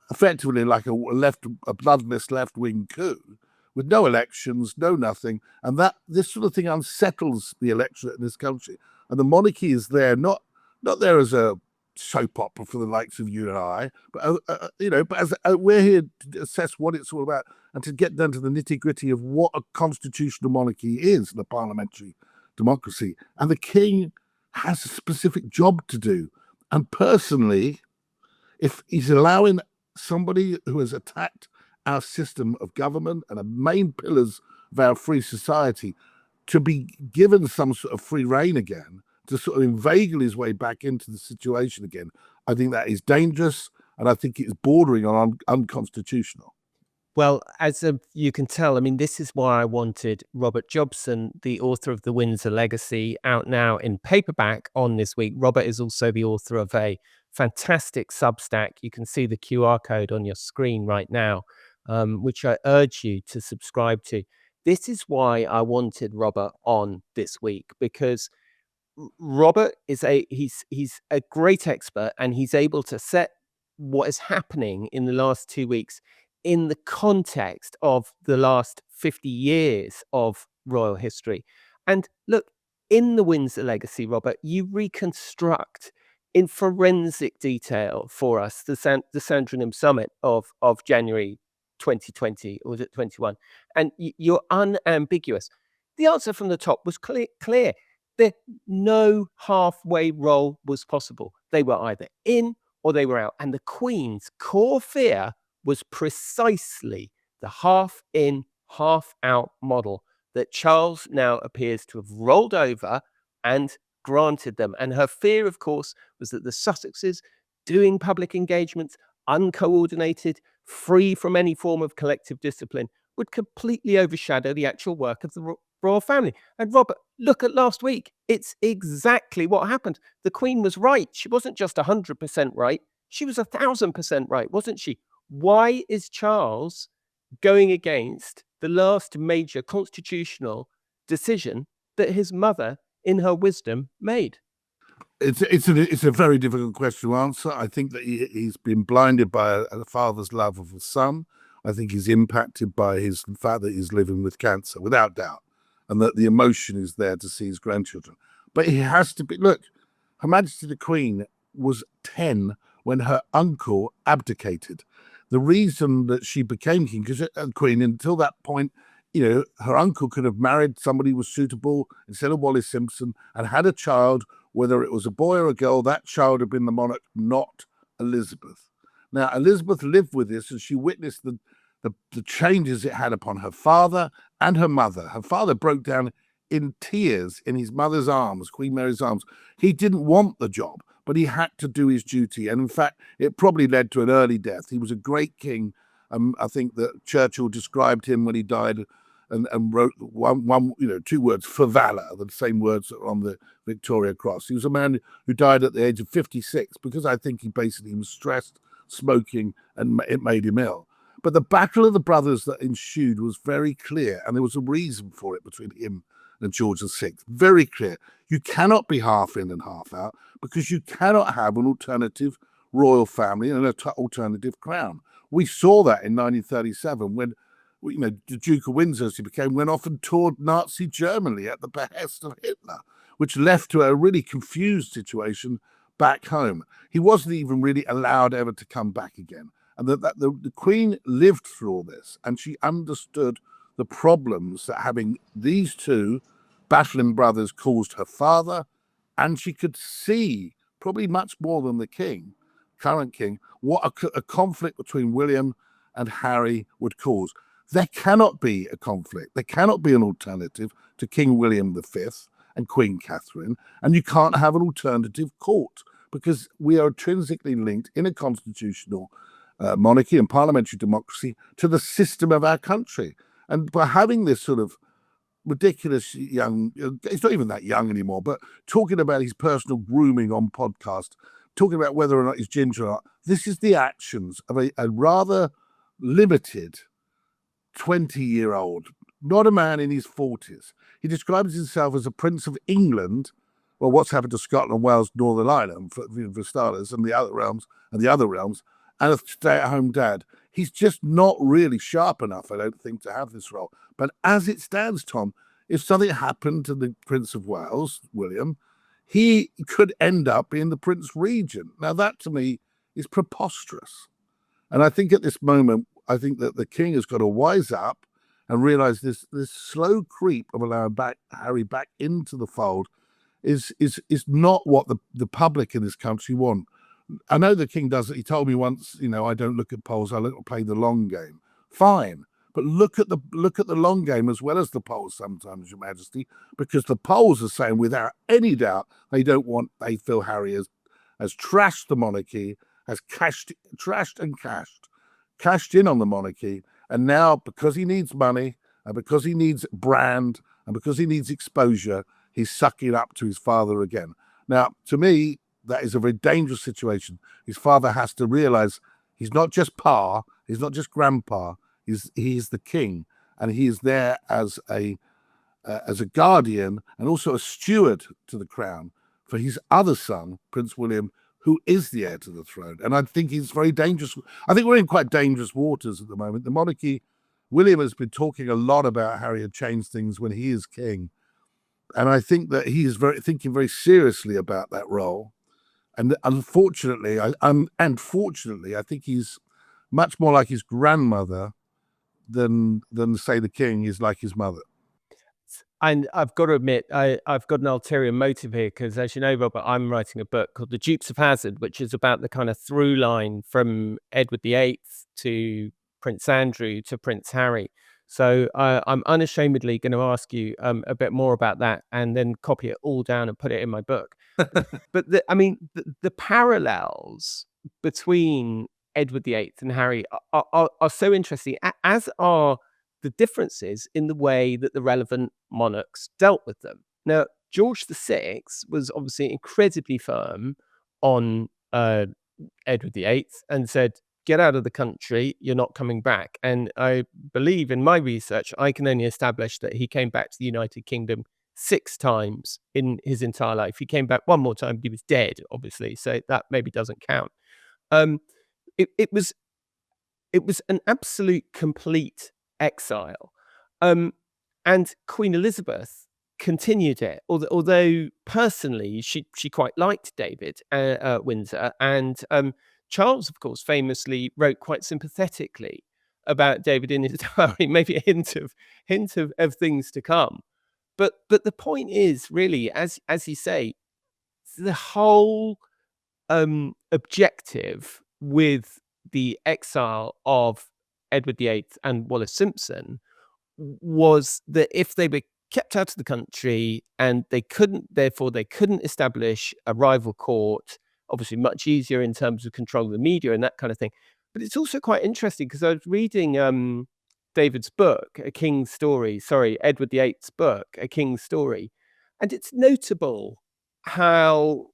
effectively like a bloodless left-wing coup, with no elections, no nothing, and that this sort of thing unsettles the electorate in this country. And the monarchy is there, not there as a soap opera for the likes of you and I, but but as we're here to assess what it's all about and to get down to the nitty-gritty of what a constitutional monarchy is, the parliamentary democracy. And the king has a specific job to do. And personally, if he's allowing somebody who has attacked our system of government and the main pillars of our free society to be given some sort of free rein again, to sort of inveigle his way back into the situation again, I think that is dangerous, and I think it's bordering on unconstitutional. Well, as you can tell, I mean, this is why I wanted Robert Jobson, the author of The Windsor Legacy, out now in paperback on this week. Robert is also the author of a fantastic Substack. You can see the QR code on your screen right now, which I urge you to subscribe to. This is why I wanted Robert on this week, because Robert is he's a great expert, and he's able to set what is happening in the last 2 weeks in the context of the last 50 years of royal history. And look, in The Windsor Legacy, Robert, you reconstruct in forensic detail for us the Sandringham Summit of January 2020, or was it 21? And you're unambiguous. The answer from the top was clear. No halfway roll was possible. They were either in or they were out. And the Queen's core fear was precisely the half in, half out model that Charles now appears to have rolled over and granted them. And her fear, of course, was that the Sussexes, doing public engagements, uncoordinated, free from any form of collective discipline, would completely overshadow the actual work of the royal family. And Robert, look at last week. It's exactly what happened. The Queen was right. She wasn't just 100% right. She was 1,000% right, wasn't she? Why is Charles going against the last major constitutional decision that his mother, in her wisdom, made? It's a very difficult question to answer. I think that he's been blinded by a father's love of a son. I think he's impacted by the fact that he's living with cancer, without doubt, and that the emotion is there to see his grandchildren. But he has to be. Look, Her Majesty the Queen was 10 when her uncle abdicated. The reason that she became queen, until that point, her uncle could have married somebody who was suitable instead of Wallis Simpson and had a child, whether it was a boy or a girl. That child had been the monarch, not Elizabeth. Now, Elizabeth lived with this, and she witnessed the changes it had upon her father and her mother. Her father broke down in tears in his mother's arms, Queen Mary's arms. He didn't want the job, but he had to do his duty. And in fact, it probably led to an early death. He was a great king. I think that Churchill described him when he died and wrote two words, for valor, the same words that are on the Victoria Cross. He was a man who died at the age of 56 because I think he was stressed, smoking, and it made him ill. But the battle of the brothers that ensued was very clear, and there was a reason for it between him and George VI. Very clear. You cannot be half in and half out, because you cannot have an alternative royal family and an alternative crown. We saw that in 1937 when, the Duke of Windsor, as he became, went off and toured Nazi Germany at the behest of Hitler, which left to a really confused situation back home. He wasn't even really allowed ever to come back again. And the Queen lived through all this, and she understood the problems that having these two battling brothers caused her father, and she could see, probably much more than the king, current king, what a conflict between William and Harry would cause. There cannot be a conflict. There cannot be an alternative to King William V and Queen Catherine, and you can't have an alternative court, because we are intrinsically linked in a constitutional monarchy and parliamentary democracy to the system of our country. And by having this sort of ridiculous young, he's not even that young anymore, but talking about his personal grooming on podcast, talking about whether or not he's ginger or not, this is the actions of a rather limited 20-year-old, not a man in his 40s. He describes himself as a Prince of England, well, what's happened to Scotland, Wales, Northern Ireland, for starters, and the other realms, and a stay-at-home dad. He's just not really sharp enough, I don't think, to have this role. But as it stands, Tom, if something happened to the Prince of Wales, William, he could end up being the Prince Regent. Now, that to me is preposterous. And I think at this moment, I think that the king has got to wise up and realize this slow creep of allowing Harry back into the fold is not what the public in this country want. I know the king does it. He told me once, I don't look at polls, I play the long game. Fine. But look at the long game as well as the polls sometimes, Your Majesty, because the polls are saying without any doubt they feel Harry has trashed the monarchy, has cashed in on the monarchy, and now because he needs money and because he needs brand and because he needs exposure, he's sucking up to his father again. Now, to me, that is a very dangerous situation. His father has to realize he's not just pa, he's not just grandpa, he's the king, and he is there as a guardian and also a steward to the crown for his other son, Prince William, who is the heir to the throne. And I think he's very dangerous. I think we're in quite dangerous waters at the moment. The monarchy, William has been talking a lot about how he had changed things when he is king. And I think that he is thinking very seriously about that role. And unfortunately, fortunately, I think he's much more like his grandmother than say the king is like his mother. And I've got to admit, I've got an ulterior motive here because, as you know, Robert, I'm writing a book called The Dukes of Hazzard, which is about the kind of through line from Edward VIII to Prince Andrew to Prince Harry. So I'm unashamedly going to ask you a bit more about that and then copy it all down and put it in my book. But the parallels between Edward VIII and Harry are so interesting, as are the differences in the way that the relevant monarchs dealt with them. Now, George VI was obviously incredibly firm on Edward VIII and said, get out of the country, you're not coming back. And I believe in my research, I can only establish that he came back to the United Kingdom 6 times in his entire life. He came back one more time, but he was dead, obviously, so that maybe doesn't count. It was an absolute complete exile. And Queen Elizabeth continued it, although personally she quite liked David Windsor, and Charles, of course, famously wrote quite sympathetically about David in his diary, maybe a hint of things to come. But the point is really, as you say, the whole objective with the exile of Edward VIII and Wallis Simpson was that if they were kept out of the country and they couldn't establish a rival court, obviously much easier in terms of control of the media and that kind of thing. But it's also quite interesting because I was reading David's book, Edward VIII's book, A King's Story. And it's notable how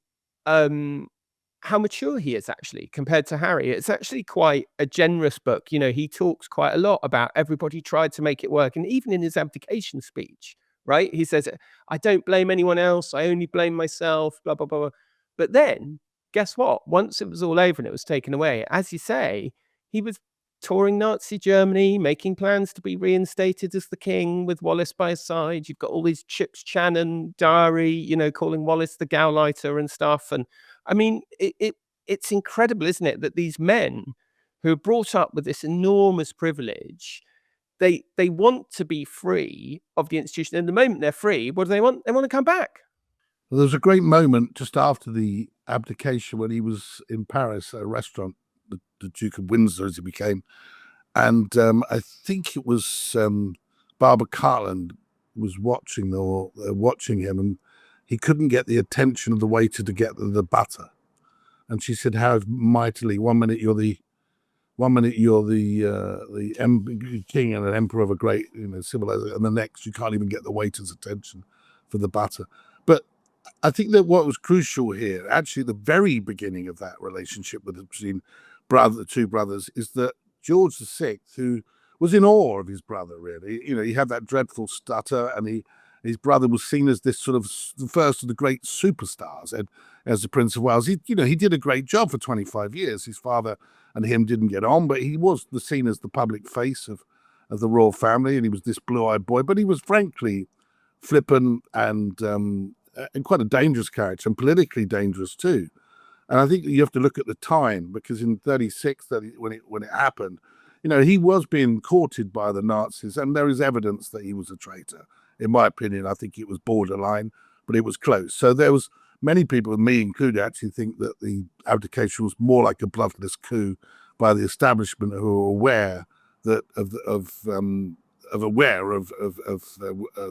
how mature he is actually compared to Harry. It's actually quite a generous book. You know, he talks quite a lot about everybody tried to make it work. And even in his abdication speech, right? He says, I don't blame anyone else. I only blame myself, blah, blah, blah, blah. But then guess what? Once it was all over and it was taken away, as you say, he was touring Nazi Germany, making plans to be reinstated as the king with Wallace by his side. You've got all these Chips Channon diary, you know, calling Wallace the Gauleiter and stuff. And I mean, it's incredible, isn't it, that these men who are brought up with this enormous privilege, they want to be free of the institution. And the moment they're free, what do they want? They want to come back. Well, there was a great moment just after the abdication when he was in Paris at a restaurant, the Duke of Windsor as he became. And I think it was Barbara Cartland was watching him, and he couldn't get the attention of the waiter to get the butter. And she said, how mightily, one minute you're the king and an emperor of a great, civilization, and the next you can't even get the waiter's attention for the butter. But I think that what was crucial here, actually the very beginning of that relationship between the two brothers, is that George VI, who was in awe of his brother, really, he had that dreadful stutter, and his brother was seen as this sort of the first of the great superstars, and as the Prince of Wales, he did a great job for 25 years. His father and him didn't get on, but he was seen as the public face of the royal family, and he was this blue-eyed boy, but he was frankly flippant and quite a dangerous character, and politically dangerous too. And I think you have to look at the time, because in 36, when it happened, he was being courted by the Nazis, and there is evidence that he was a traitor. In my opinion, I think it was borderline, but it was close. So there was many people, me included, actually think that the abdication was more like a bloodless coup by the establishment who were aware that of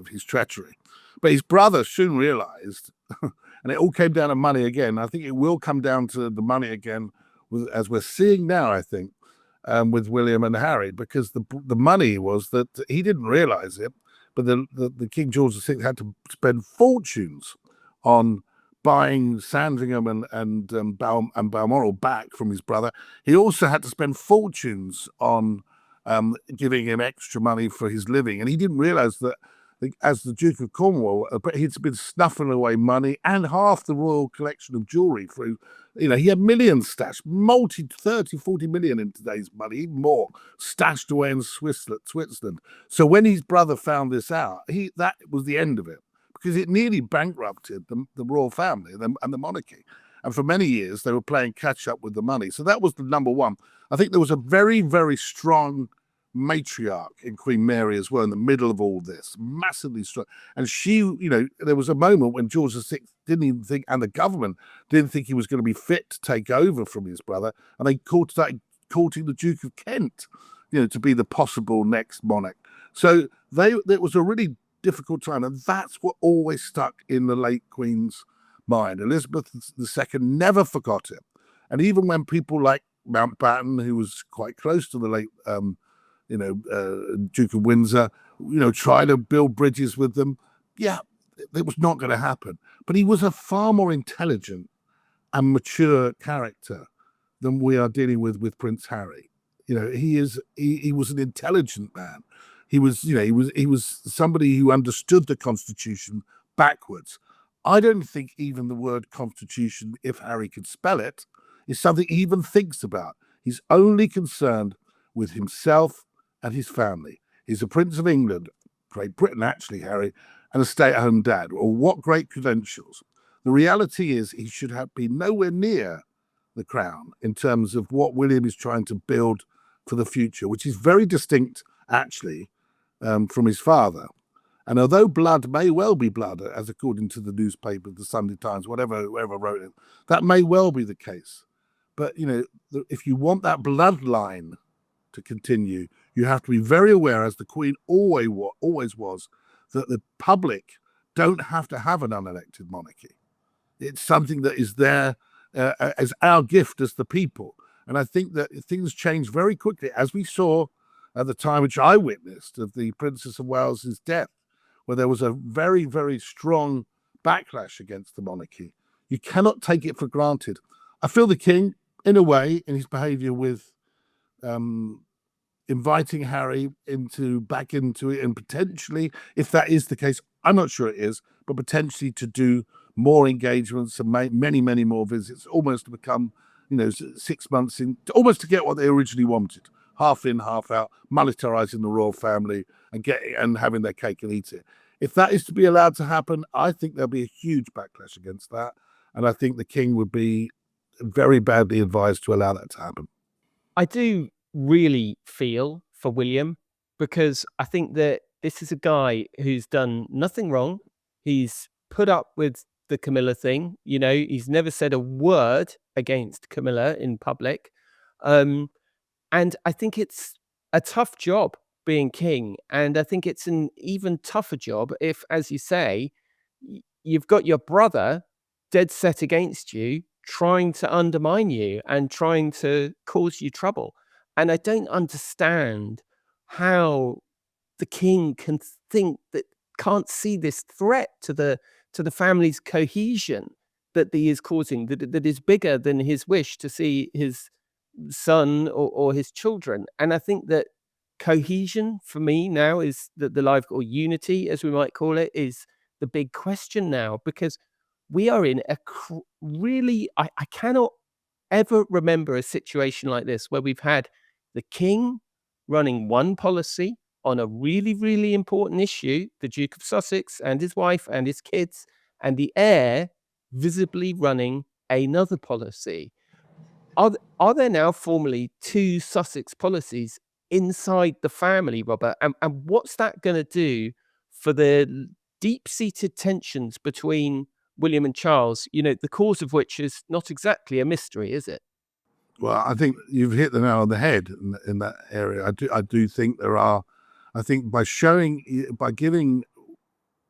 his treachery. But his brother soon realized, and it all came down to money again. I think it will come down to the money again, as we're seeing now, I think, with William and Harry, because the money was that he didn't realize it, but the King George VI had to spend fortunes on buying Sandringham and Balmoral back from his brother. He also had to spend fortunes on giving him extra money for his living, and he didn't realize that as the Duke of Cornwall, he'd been snuffing away money and half the royal collection of jewelry through, he had millions stashed, 30-40 million in today's money, even more, stashed away in Switzerland. So when his brother found this out, that was the end of it, because it nearly bankrupted the royal family and the monarchy. And for many years, they were playing catch up with the money. So that was the number one. I think there was a very, very strong matriarch in Queen Mary as well in the middle of all this, massively strong. And she, there was a moment when George VI didn't even think, and the government didn't think he was going to be fit to take over from his brother, and they started courting the Duke of Kent, to be the possible next monarch. So it was a really difficult time, and that's what always stuck in the late Queen's mind. Elizabeth II never forgot it, and even when people like Mountbatten, who was quite close to the late Duke of Windsor, try to build bridges with them. Yeah, it was not going to happen. But he was a far more intelligent and mature character than we are dealing with Prince Harry. He was an intelligent man. He was somebody who understood the Constitution backwards. I don't think even the word Constitution, if Harry could spell it, is something he even thinks about. He's only concerned with himself and his family. He's a Prince of England, Great Britain actually, Harry, and a stay-at-home dad. Well, what great credentials. The reality is he should have been nowhere near the crown in terms of what William is trying to build for the future, which is very distinct, actually, from his father. And although blood may well be blood, as according to the newspaper, the Sunday Times, whoever wrote it, that may well be the case. But, if you want that bloodline to continue, you have to be very aware, as the Queen always was, that the public don't have to have an unelected monarchy. It's something that is there as our gift as the people. And I think that things change very quickly, as we saw at the time which I witnessed of the Princess of Wales's death, where there was a very, very strong backlash against the monarchy. You cannot take it for granted. I feel the king, in a way, in his behaviour with inviting Harry back into it, and potentially, if that is the case, I'm not sure it is, but potentially to do more engagements and make many, many more visits, almost to become, 6 months in, almost to get what they originally wanted, half in, half out, monetarising the royal family and having their cake and eat it. If that is to be allowed to happen, I think there'll be a huge backlash against that, and I think the king would be very badly advised to allow that to happen. I do really feel for William, because I think that this is a guy who's done nothing wrong. He's put up with the Camilla thing. He's never said a word against Camilla in public. And I think it's a tough job being king. And I think it's an even tougher job if, as you say, you've got your brother dead set against you, trying to undermine you and trying to cause you trouble. And I don't understand how the king can't see this threat to the family's cohesion that he is causing, that is bigger than his wish to see his son or his children. And I think that cohesion for me now is the life, or unity as we might call it, is the big question now, because we are in a really, I cannot ever remember a situation like this where we've had the king running one policy on a really, really important issue, the Duke of Sussex and his wife and his kids, and the heir visibly running another policy. Are there now formally two Sussex policies inside the family, Robert? And what's that going to do for the deep-seated tensions between William and Charles, the cause of which is not exactly a mystery, is it? Well, I think you've hit the nail on the head in that area. I do think there are. I think by giving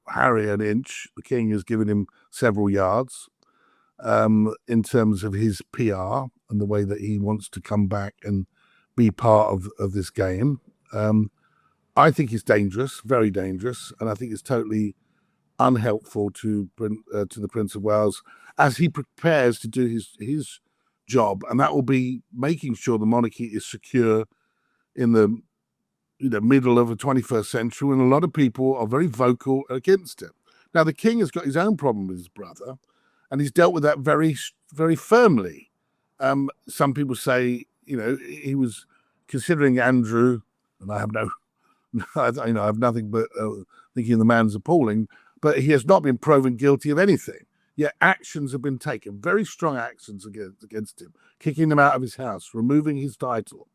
Harry an inch, the king has given him several yards in terms of his PR and the way that he wants to come back and be part of this game. I think it's dangerous, very dangerous, and I think it's totally unhelpful to the Prince of Wales as he prepares to do his job, and that will be making sure the monarchy is secure in the middle of the 21st century, when a lot of people are very vocal against it. Now, the king has got his own problem with his brother, and he's dealt with that very, very firmly. Some people say, he was considering Andrew, and I have I have nothing but thinking the man's appalling, but he has not been proven guilty of anything. Yet actions have been taken, very strong actions against him, kicking him out of his house, removing his title.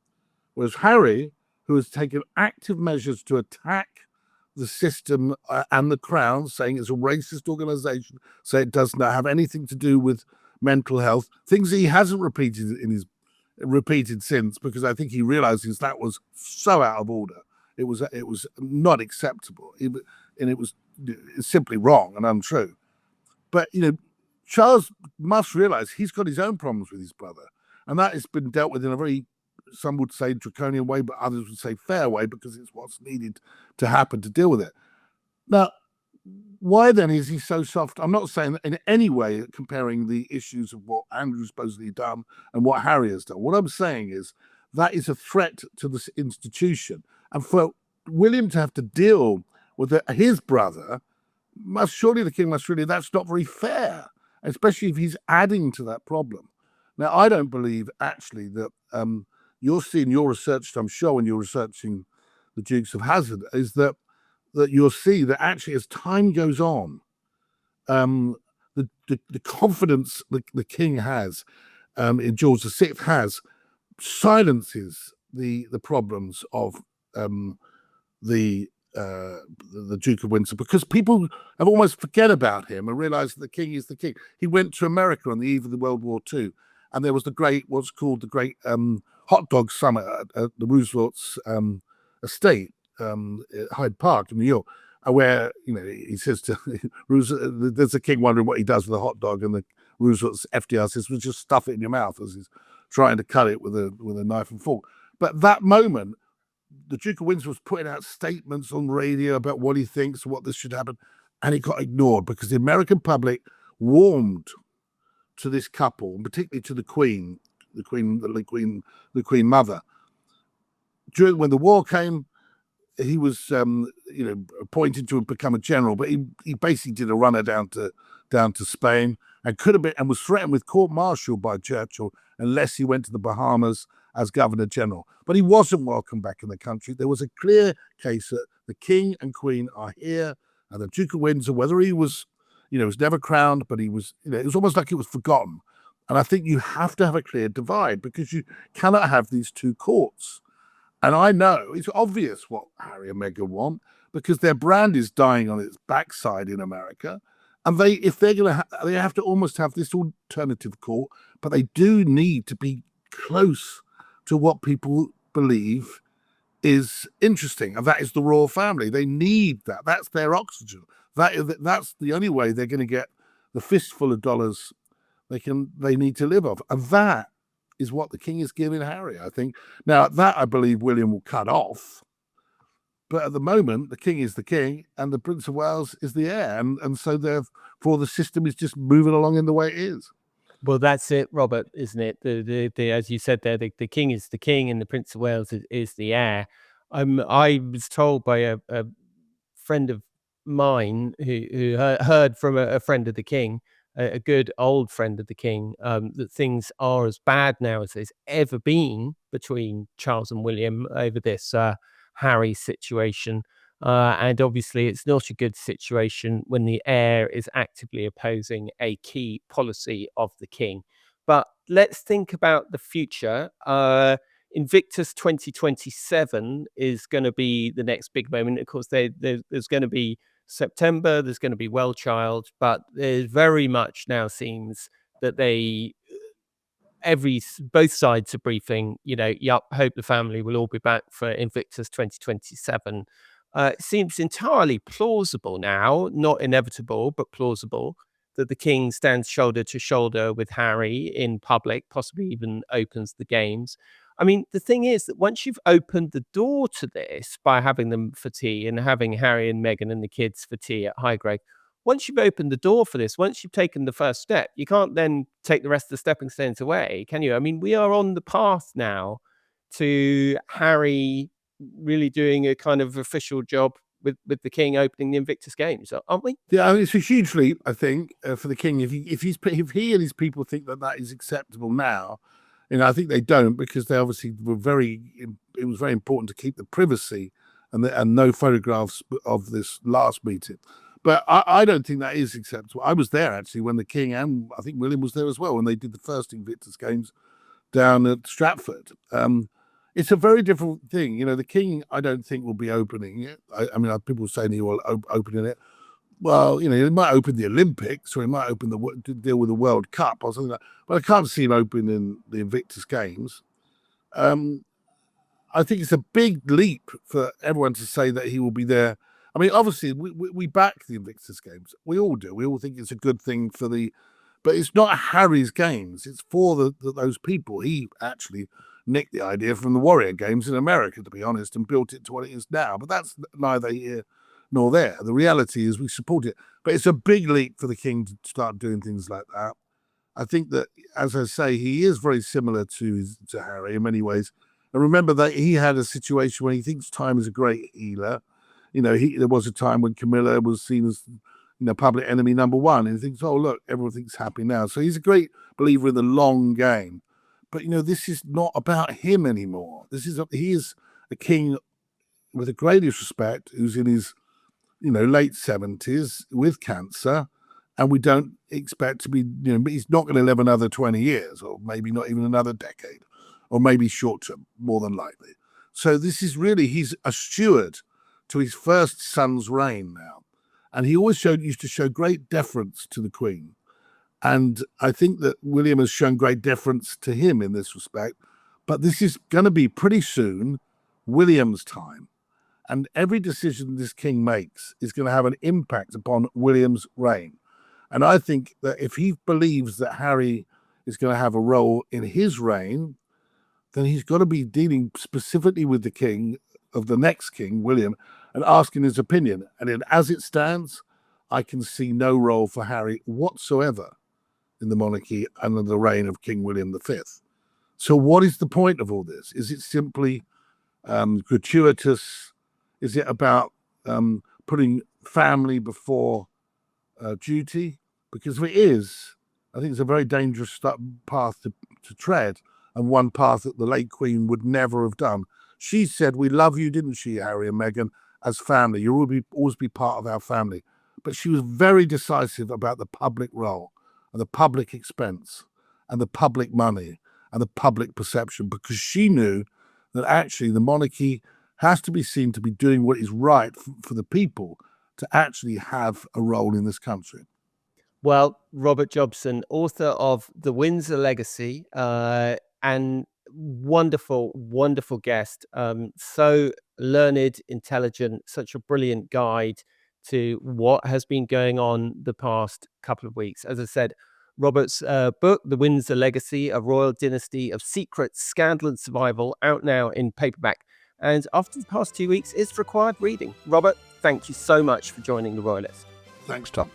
Whereas Harry, who has taken active measures to attack the system and the crown, saying it's a racist organization, say it does not have anything to do with mental health, things he hasn't repeated since, because I think he realizes that was so out of order. It was not acceptable, and it was simply wrong and untrue. But Charles must realize he's got his own problems with his brother, and that has been dealt with in a very, some would say, draconian way, but others would say fair way, because it's what's needed to happen to deal with it. Now, why then is he so soft? I'm not saying in any way comparing the issues of what Andrew's supposedly done and what Harry has done. What I'm saying is that is a threat to this institution. And for William to have to deal with his brother, surely the king must really, that's not very fair, especially if he's adding to that problem. Now, I don't believe actually that you're seeing your research, I'm sure when you're researching the Dukes of Hazzard, is that you'll see that actually as time goes on, the confidence the king has in George VI has silences the problems of the Duke of Windsor, because people have almost forget about him and realize that the king is the king. He went to America on the eve of the World War II, and there was what's called the great hot dog summit at the Roosevelt's estate at Hyde Park in New York, where he says to Roosevelt, there's a king wondering what he does with a hot dog, and the Roosevelt's FDR says, well, just stuff it in your mouth, as he's trying to cut it with a knife and fork. But that moment, the Duke of Windsor was putting out statements on radio about what he thinks, what this should happen, and it got ignored because the American public warmed to this couple, and particularly to the Queen Mother. When the war came, he was appointed to become a general, but he basically did a runner down to Spain, and could have been, and was threatened with court-martial by Churchill unless he went to the Bahamas as Governor General. But he wasn't welcome back in the country. There was a clear case that the King and Queen are here, and the Duke of Windsor, whether he was, was never crowned, but he was, it was almost like it was forgotten. And I think you have to have a clear divide, because you cannot have these two courts. And I know it's obvious what Harry and Meghan want, because their brand is dying on its backside in America. And they have to almost have this alternative court, but they do need to be close to what people believe is interesting, and that is the royal family. They need that. That's their oxygen. That's the only way they're going to get the fistful of dollars they need to live off. And that is what the king is giving Harry, I think. Now, that I believe William will cut off. But at the moment, the king is the king and the Prince of Wales is the heir. And so therefore the system is just moving along in the way it is. Well, that's it, Robert, isn't it? The as you said there, the king is the king and the Prince of Wales is the heir. I was told by a friend of mine who heard from a friend of the king, a good old friend of the king, that things are as bad now as there's ever been between Charles and William over this Harry situation. And obviously it's not a good situation when the heir is actively opposing a key policy of the king. But let's think about the future. Invictus 2027 is going to be the next big moment. Of course, there's going to be September, there's going to be Well Child, but it very much now seems that both sides are briefing, hope the family will all be back for Invictus 2027. It seems entirely plausible now, not inevitable, but plausible, that the king stands shoulder to shoulder with Harry in public, possibly even opens the games. I mean, the thing is that once you've opened the door to this by having them for tea and having Harry and Meghan and the kids for tea at Highgrove, once you've opened the door for this, once you've taken the first step, you can't then take the rest of the stepping stones away, can you? I mean, we are on the path now to Harry really doing a kind of official job with the king opening the Invictus Games, aren't we? Yeah, I mean, it's a huge leap, I think, for the king. If he and his people think that is acceptable now, I think they don't, because they obviously it was very important to keep the privacy and no photographs of this last meeting. But I don't think that is acceptable. I was there, actually, when the king and I think William was there as well, when they did the first Invictus Games down at Stratford. It's a very different thing. The king, I don't think, will be opening it. I mean, people saying he will opening it. Well, he might open the Olympics, or he might deal with the World Cup or something like that. But I can't see him opening the Invictus Games. I think it's a big leap for everyone to say that he will be there. I mean, obviously, we back the Invictus Games. We all do. We all think it's a good thing but it's not Harry's games. It's for those people. He actually nicked the idea from the Warrior Games in America, to be honest, and built it to what it is now. But that's neither here nor there. The reality is we support it. But it's a big leap for the king to start doing things like that. I think that, as I say, he is very similar to Harry in many ways. And remember that he had a situation where he thinks time is a great healer. There was a time when Camilla was seen as, public enemy number one. And he thinks, oh, look, everything's happy now. So he's a great believer in the long game. But, this is not about him anymore. He is a king, with the greatest respect, who's in his, late 70s with cancer. And we don't expect to be, he's not going to live another 20 years, or maybe not even another decade, or maybe short term, more than likely. So this is really, he's a steward to his first son's reign now. And he always used to show great deference to the Queen. And I think that William has shown great deference to him in this respect. But this is going to be pretty soon William's time. And every decision this king makes is going to have an impact upon William's reign. And I think that if he believes that Harry is going to have a role in his reign, then he's got to be dealing specifically with the king of the next king, William, and asking his opinion. And as it stands, I can see no role for Harry whatsoever in the monarchy under the reign of King William V. So what is the point of all this? Is it simply gratuitous? Is it about putting family before duty? Because if it is, I think it's a very dangerous path to tread, and one path that the late Queen would never have done. She said, "We love you," didn't she, Harry and Meghan, as family. You will always be part of our family. But she was very decisive about the public role and the public expense and the public money and the public perception, because she knew that actually the monarchy has to be seen to be doing what is right for the people to actually have a role in this country. Well, Robert Jobson, author of The Windsor Legacy, and wonderful, wonderful guest. So learned, intelligent, such a brilliant guide to what has been going on the past couple of weeks. As I said, Robert's book, The Windsor Legacy, A Royal Dynasty of Secrets, Scandal and Survival, out now in paperback. And after the past 2 weeks, it's required reading. Robert, thank you so much for joining The Royalist. Thanks, Tom.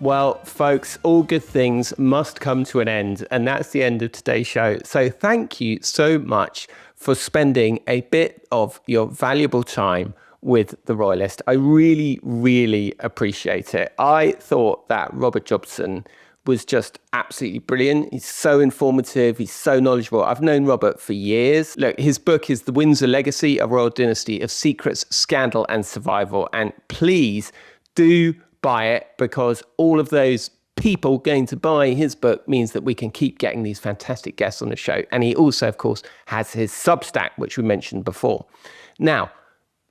Well, folks, all good things must come to an end, and that's the end of today's show. So thank you so much for spending a bit of your valuable time with The Royalist. I really, really appreciate it. I thought that Robert Jobson was just absolutely brilliant. He's so informative. He's so knowledgeable. I've known Robert for years. Look, his book is The Windsor Legacy, A Royal Dynasty of Secrets, Scandal and Survival. And please do buy it, because all of those people going to buy his book means that we can keep getting these fantastic guests on the show. And he also, of course, has his Substack, which we mentioned before. Now,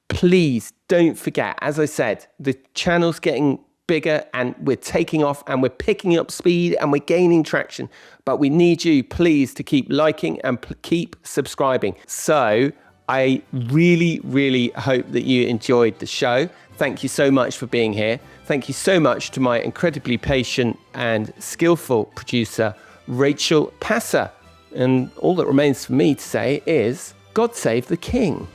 please don't forget, as I said, the channel's getting bigger and we're taking off and we're picking up speed and we're gaining traction. But we need you, please, to keep liking and keep subscribing. So I really, really hope that you enjoyed the show. Thank you so much for being here. Thank you so much to my incredibly patient and skillful producer, Rachel Passer. And all that remains for me to say is, God save the King.